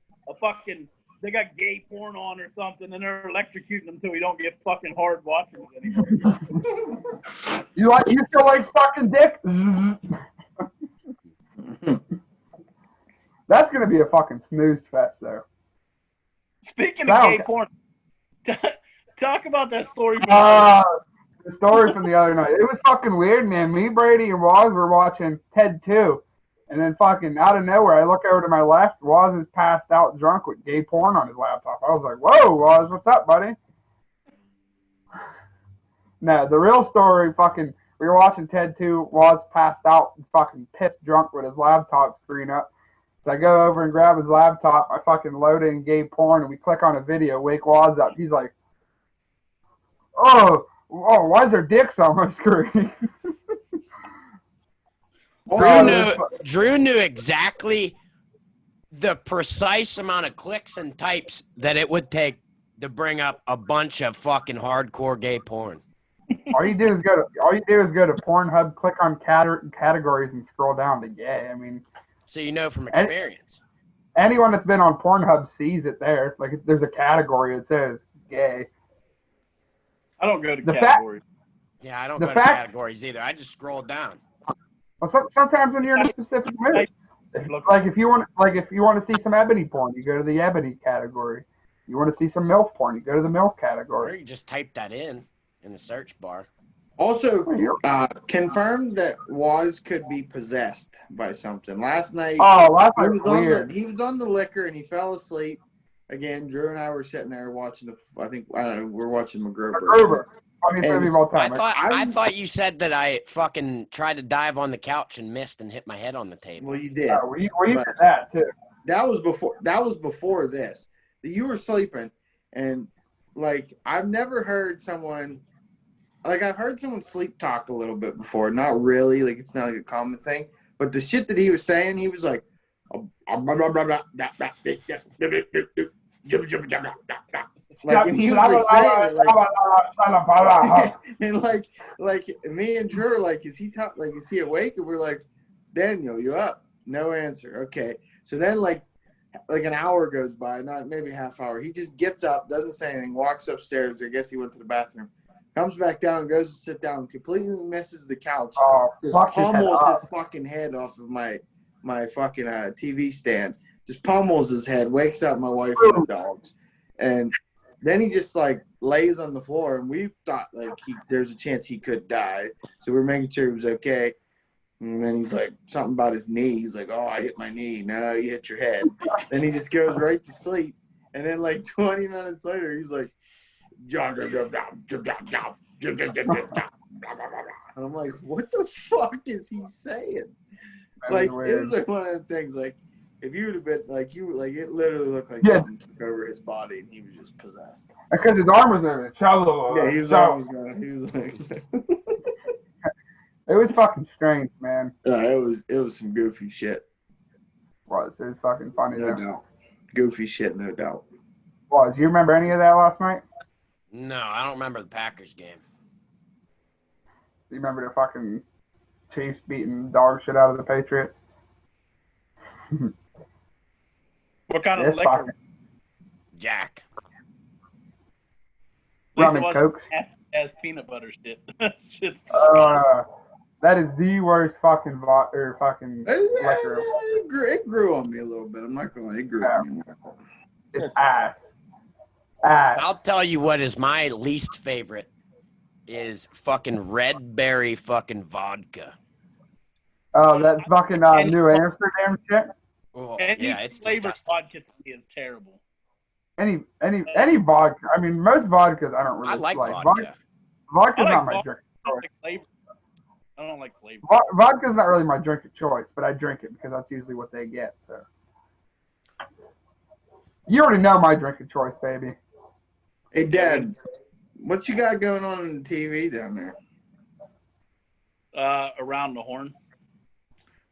they got gay porn on or something, and they're electrocuting them until you don't get fucking hard watching it anymore. You still like sucking dick? That's gonna be a fucking snooze fest, though. Speaking of gay porn, talk about that story. The story from the other night. It was fucking weird, man. Me, Brady, and Waz were watching Ted 2. And then fucking out of nowhere, I look over to my left. Waz is passed out drunk with gay porn on his laptop. I was like, whoa, Waz, what's up, buddy? No, the real story, fucking, we were watching Ted 2, Waz passed out and fucking pissed drunk with his laptop screen up. So I go over and grab his laptop, I fucking load in gay porn, and we click on a video, wake Waz up. He's like, oh, why is there dicks on my screen? Drew knew exactly the precise amount of clicks and types that it would take to bring up a bunch of fucking hardcore gay porn. All you do is go to Pornhub, click on categories, and scroll down to gay. I mean, so you know from experience. Anyone that's been on Pornhub sees it there. Like, there's a category that says gay. I don't go to categories. Yeah, I don't go to categories either. I just scroll down. Well, sometimes when you're in a specific mood, like if you want to see some ebony porn, you go to the ebony category. You want to see some MILF porn, you go to the MILF category. Or you just type that in the search bar. Also, confirmed that Waz could be possessed by something. Last night, he was on the liquor and he fell asleep. Again, Drew and I were sitting there watching we're watching MacGruber. I thought you said that I fucking tried to dive on the couch and missed and hit my head on the table. Well, you did. We did that too. That was before this. You were sleeping, and like I've never heard someone. Like, I've heard someone sleep talk a little bit before. Not really. Like, it's not like a common thing. But the shit that he was saying, he was like, like, and he was like saying, and like me and Drew, like, is he awake? And we're like, Daniel, you up? No answer. Okay. So then, like an hour goes by, not maybe a half hour. He just gets up, doesn't say anything, walks upstairs. I guess he went to the bathroom. Comes back down, goes to sit down, completely misses the couch. Just pummels his fucking head off of my fucking TV stand. Just pummels his head, wakes up my wife and the dogs. And then he just, like, lays on the floor. And we thought, like, there's a chance he could die. So we're making sure he was okay. And then he's like, something about his knee. He's like, oh, I hit my knee. No, you hit your head. Then he just goes right to sleep. And then, like, 20 minutes later, he's like, and I'm like, what the fuck is he saying? Like, it was like one of the things, like, if you would have been, like, it literally looked like something took over his body and he was just possessed. Because his arm was in it. Yeah, his arm was going. He was like, it was fucking strange, man. Yeah, it was some goofy shit. It was fucking funny, no doubt. Goofy shit, no doubt. You remember any of that last night? No, I don't remember the Packers game. You remember the fucking Chiefs beating dog shit out of the Patriots? What kind of liquor? Jack. Rum and Coke. As peanut butter shit. That's shit's that is the worst fucking liquor. It grew on me a little bit. I'm not gonna lie, it grew on me. It's ass. I'll tell you what is my least favorite is fucking red berry fucking vodka. Oh, that fucking New Amsterdam shit? Oh, it's flavored vodka to me is terrible. Any vodka. I mean, most vodkas I don't really like. Vodka. Vodka's not my drink of choice. I don't like flavor. Vodka's not really my drink of choice, but I drink it because that's usually what they get. So you already know my drink of choice, baby. Hey, Dad, what you got going on the TV down there? Around the horn.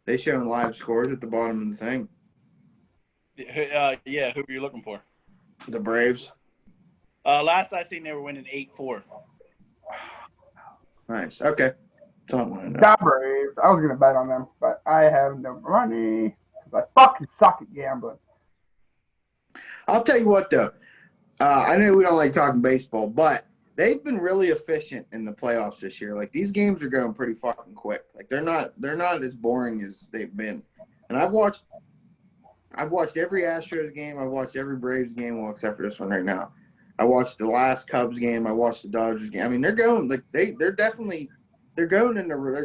They showing live scores at the bottom of the thing. Yeah, who are you looking for? The Braves. Last I seen, they were winning 8-4. Nice. Okay. Don't want to know. The Braves. I was gonna bet on them, but I have no money because I fucking suck at gambling. I'll tell you what, though. I know we don't like talking baseball, but they've been really efficient in the playoffs this year. Like, these games are going pretty fucking quick. Like, they're not as boring as they've been. And I've watched every Astros game. I've watched every Braves game, well, except for this one right now. I watched the last Cubs game. I watched the Dodgers game. I mean, they're going like they're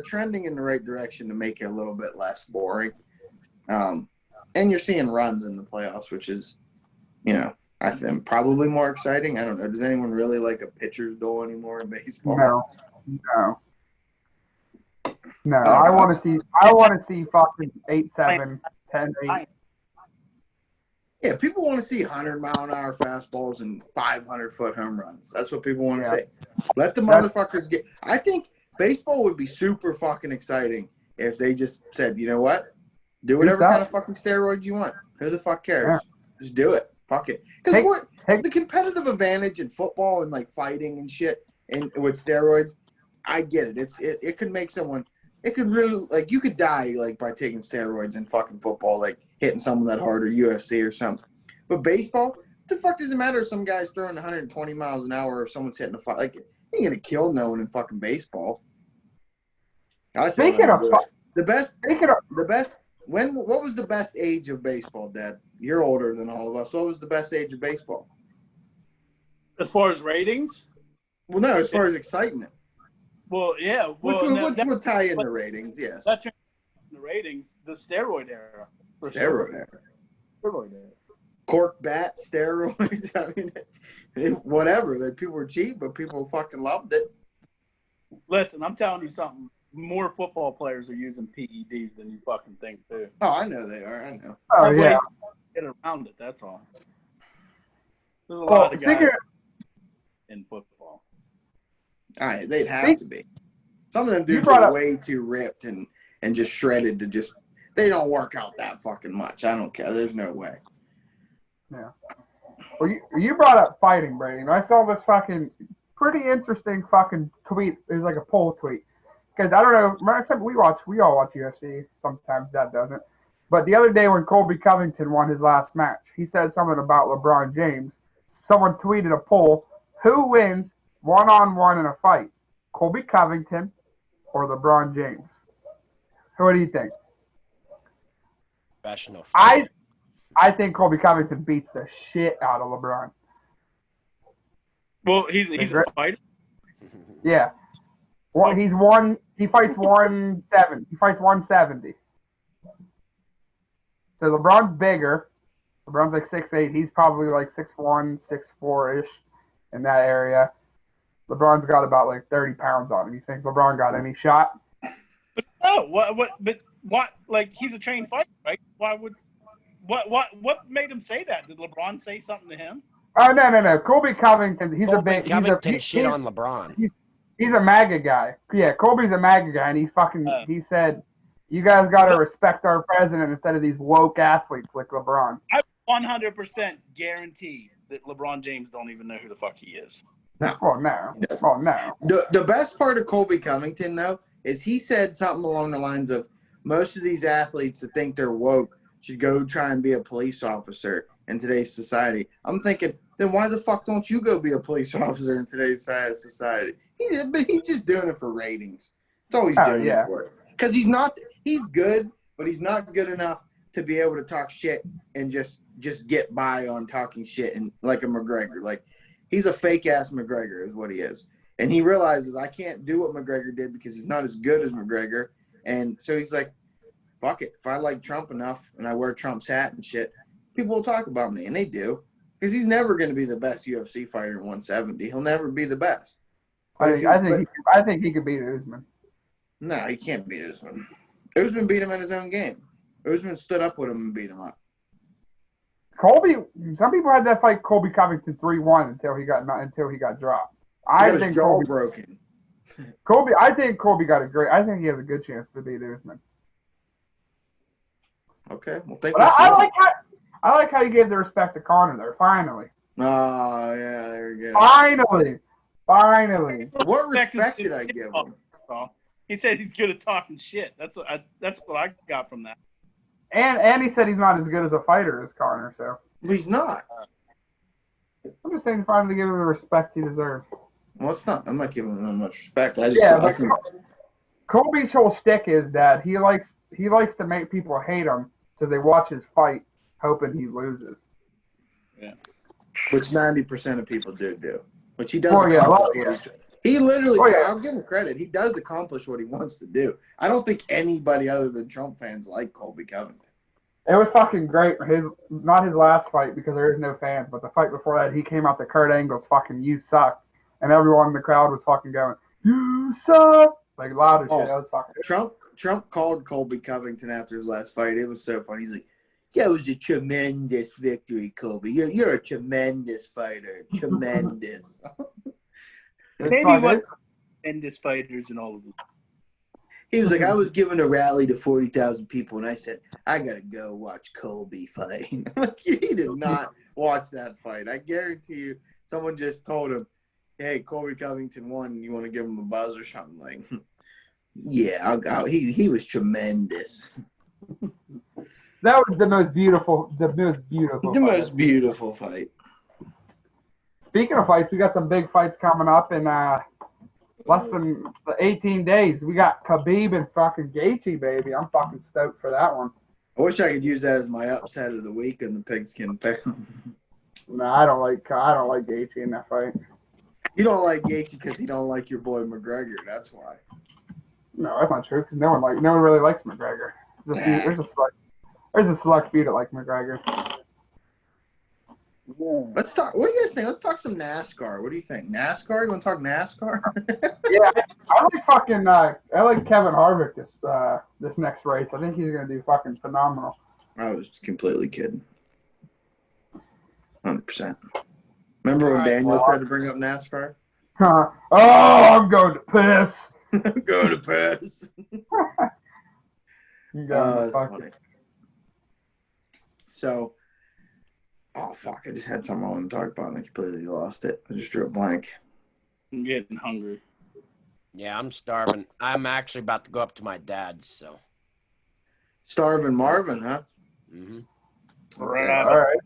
trending in the right direction to make it a little bit less boring. And you're seeing runs in the playoffs, which is, I think probably more exciting. I don't know. Does anyone really like a pitcher's duel anymore in baseball? No. I don't know. I want to see fucking 8-7, 10-8. Yeah, people want to see 100-mile-an-hour fastballs and 500-foot home runs. That's what people want to see. Let the motherfuckers get – I think baseball would be super fucking exciting if they just said, you know what? Do whatever kind of fucking steroids you want. Who the fuck cares? Yeah. Just do it. Fuck it. Because the competitive advantage in football and, like, fighting and shit and with steroids, I get it. It could make someone – it could really – like, you could die, like, by taking steroids in fucking football, like, hitting someone that hard or UFC or something. But baseball, what the fuck does it matter if some guy's throwing 120 miles an hour or someone's hitting a fight? Like, you ain't going to kill no one in fucking baseball. I say the best – what was the best age of baseball, Dad? You're older than all of us. What was the best age of baseball? As far as ratings? Well, no, as far as excitement. Well, yeah. Which would tie into ratings, yes. That's the ratings, the steroid era. Steroid era. Cork bat, steroids. I mean, whatever. That people were cheap, but people fucking loved it. Listen, I'm telling you something. More football players are using PEDs than you fucking think, too. Oh, I know they are. I know. Oh, yeah. Get around it, that's all. There's a lot of guys in football. They'd have to be. Some of them dudes are way too ripped and just shredded to just – they don't work out that fucking much. I don't care. There's no way. Yeah. Well, you brought up fighting, Brady. And I saw this fucking pretty interesting fucking tweet. It was like a poll tweet. Because I don't know, we all watch UFC. Sometimes Dad doesn't. But the other day when Colby Covington won his last match, he said something about LeBron James. Someone tweeted a poll: who wins one-on-one in a fight, Colby Covington or LeBron James? Who do you think? Professional. I think Colby Covington beats the shit out of LeBron. Well, he's a fighter. Yeah. Well, he fights 170. He fights 170. So LeBron's bigger. LeBron's like 6'8". He's probably like 6'1", 6'4" ish in that area. LeBron's got about like 30 pounds on him. You think LeBron got any shot? But no, what? Like, he's a trained fighter, right? What made him say that? Did LeBron say something to him? Oh no. Colby Covington. Covington shit on LeBron. He's a MAGA guy. Yeah, Colby's a MAGA guy, and he said, "You guys got to respect our president instead of these woke athletes like LeBron." I 100% guarantee that LeBron James don't even know who the fuck he is. No. Oh no. The best part of Colby Covington though is he said something along the lines of, most of these athletes that think they're woke should go try and be a police officer in today's society. I'm thinking, then why the fuck don't you go be a police officer in today's society? He's just doing it for ratings. That's all he's doing it for. Because he's good, but he's not good enough to be able to talk shit and just get by on talking shit and like a McGregor. Like, he's a fake-ass McGregor is what he is. And he realizes I can't do what McGregor did because he's not as good as McGregor. And so he's like, fuck it. If I like Trump enough and I wear Trump's hat and shit, people will talk about me. And they do. Because he's never going to be the best UFC fighter in 170. He'll never be the best. I think he could beat Usman. No, he can't beat Usman. Usman beat him in his own game. Usman stood up with him and beat him up. Some people had that fight Colby Covington 3-1 until he got dropped. I think jaw broken. I think Colby I think he has a good chance to beat Usman. Okay, well, I like how you gave the respect to Conor there. Finally. Oh yeah, there we go. Finally. What respect did I give him? He said he's good at talking shit. That's what I got from that. And he said he's not as good as a fighter as Conor. So. He's not. I'm just saying, finally give him the respect he deserves. Well, it's not. I'm not giving him much respect. Colby's whole shtick is that he likes to make people hate him, so they watch his fight, hoping he loses. Yeah. Which 90% of people do. Which he does. He literally. I'll give him credit. He does accomplish what he wants to do. I don't think anybody other than Trump fans like Colby Covington. It was fucking great. Not his last fight because there is no fans, but the fight before that, he came out to Kurt Angle's fucking "You suck," and everyone in the crowd was fucking going "You suck" like loud as shit. That was fucking. Trump called Colby Covington after his last fight. It was so funny. He's like, "That was a tremendous victory, Colby. You're a tremendous fighter. Tremendous." Maybe what tremendous fighters and all of them. He was like, "I was giving a rally to 40,000 people, and I said, I got to go watch Colby fight." He did not watch that fight. I guarantee you, someone just told him, "Hey, Colby Covington won. You want to give him a buzz or something?" Like, yeah, I'll go. He was tremendous. That was the most beautiful fight. Speaking of fights, we got some big fights coming up in less than 18 days. We got Khabib and fucking Gaethje, baby. I'm fucking stoked for that one. I wish I could use that as my upset of the week in the pigskin pick. No, I don't like Gaethje in that fight. You don't like Gaethje because you don't like your boy McGregor. That's why. No, that's not true. Because no one really likes McGregor. There's a select few that like McGregor. Yeah. Let's talk. What do you guys think? Let's talk some NASCAR. What do you think? NASCAR? You want to talk NASCAR? Yeah, I like fucking. I like Kevin Harvick this next race. I think he's gonna do fucking phenomenal. I was completely kidding. 100%. Remember when Daniel tried to bring up NASCAR? Oh, I'm going to piss. I'm going to piss. That's funny. So, oh fuck! I just had something I wanted to talk about and I completely lost it. I just drew a blank. I'm getting hungry. Yeah, I'm starving. I'm actually about to go up to my dad's, so. Starving Marvin, huh? Mm-hmm. Right. All right.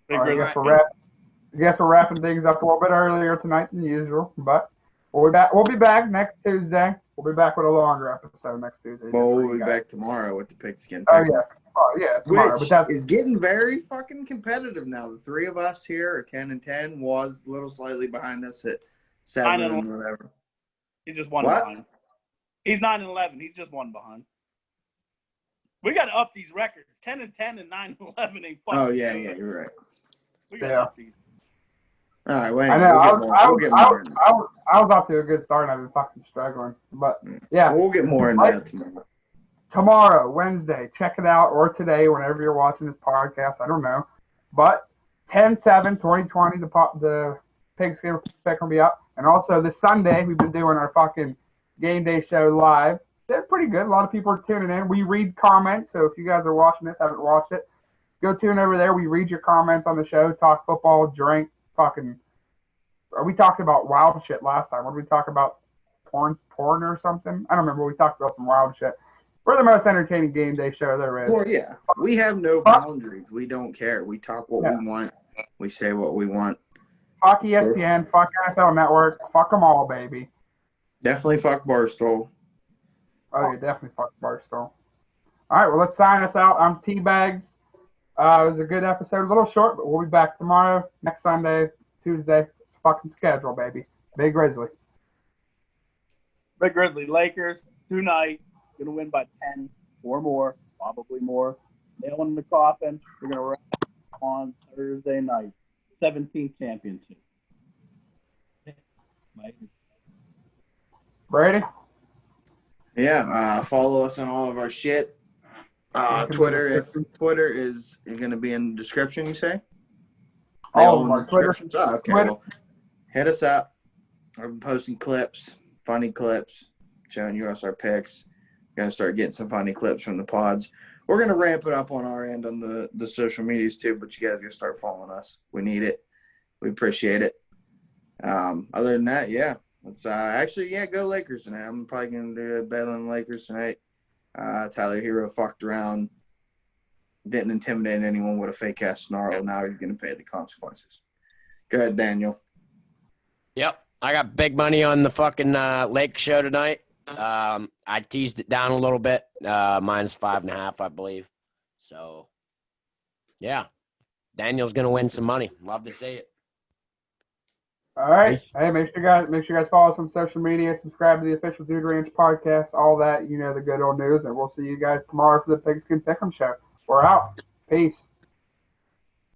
I guess we're wrapping things up a little bit earlier tonight than usual, but we'll be back next Tuesday. We'll be back with a longer episode next Tuesday. Well, we'll be back tomorrow with the pigskin. Oh yeah, tomorrow. Which is getting very fucking competitive now. The three of us here are 10-10. Was a little slightly behind us at 7 and whatever. He's just one behind. He's 9-11. He's just one behind. We got to up these records. 10-10 and 9-11 ain't fucking. Oh yeah, you're right. We got to up these. All right, wait. I know. I was off to a good start, and I've been fucking struggling. But yeah, we'll get more into that tomorrow. Tomorrow, Wednesday, check it out, or today, whenever you're watching this podcast. I don't know, but 10/7/2020, the pigskin pick will be up, and also this Sunday we've been doing our fucking game day show live. They're pretty good. A lot of people are tuning in. We read comments, so if you guys are watching this, haven't watched it, go tune over there. We read your comments on the show, talk football, drink, fucking. We talked about wild shit last time. What did we talk about? Porn or something? I don't remember. We talked about some wild shit. We're the most entertaining game day show there is. Well, yeah. We have no boundaries. We don't care. We talk what we want. We say what we want. Fuck ESPN. Fuck NFL Network. Fuck them all, baby. Definitely fuck Barstool. Oh, yeah, definitely fuck Barstool. All right, well, let's sign us out. I'm T-Bags. It was a good episode. A little short, but we'll be back tomorrow, next Sunday, Tuesday. It's fucking schedule, baby. Big Grizzly. Big Grizzly. Lakers tonight. Going to win by 10 or more, probably more. Nail in the coffin. We're going to wrap on Thursday night. 17th championship. Brady? Yeah, follow us on all of our shit. Twitter is going to be in the description, you say? All of our Twitter. Oh, okay, well, hit us up. I've been posting clips, funny clips, showing you us our picks. Gonna start getting some funny clips from the pods. We're gonna ramp it up on our end on the social medias too, but you guys gotta start following us. We need it. We appreciate it. Other than that, yeah. Let's go Lakers tonight. I'm probably gonna do a bet on the Lakers tonight. Tyler Hero fucked around, didn't intimidate anyone with a fake ass snarl. Now he's gonna pay the consequences. Go ahead, Daniel. Yep. I got big money on the fucking Lake show tonight. I teased it down a little bit, -5.5, I believe. So, yeah, Daniel's gonna win some money. Love to see it. All right, hey, make sure you guys follow us on social media, subscribe to the official Dude Ranch podcast, all that, the good old news, and we'll see you guys tomorrow for the Pigskin Pick'em show. We're out. Peace.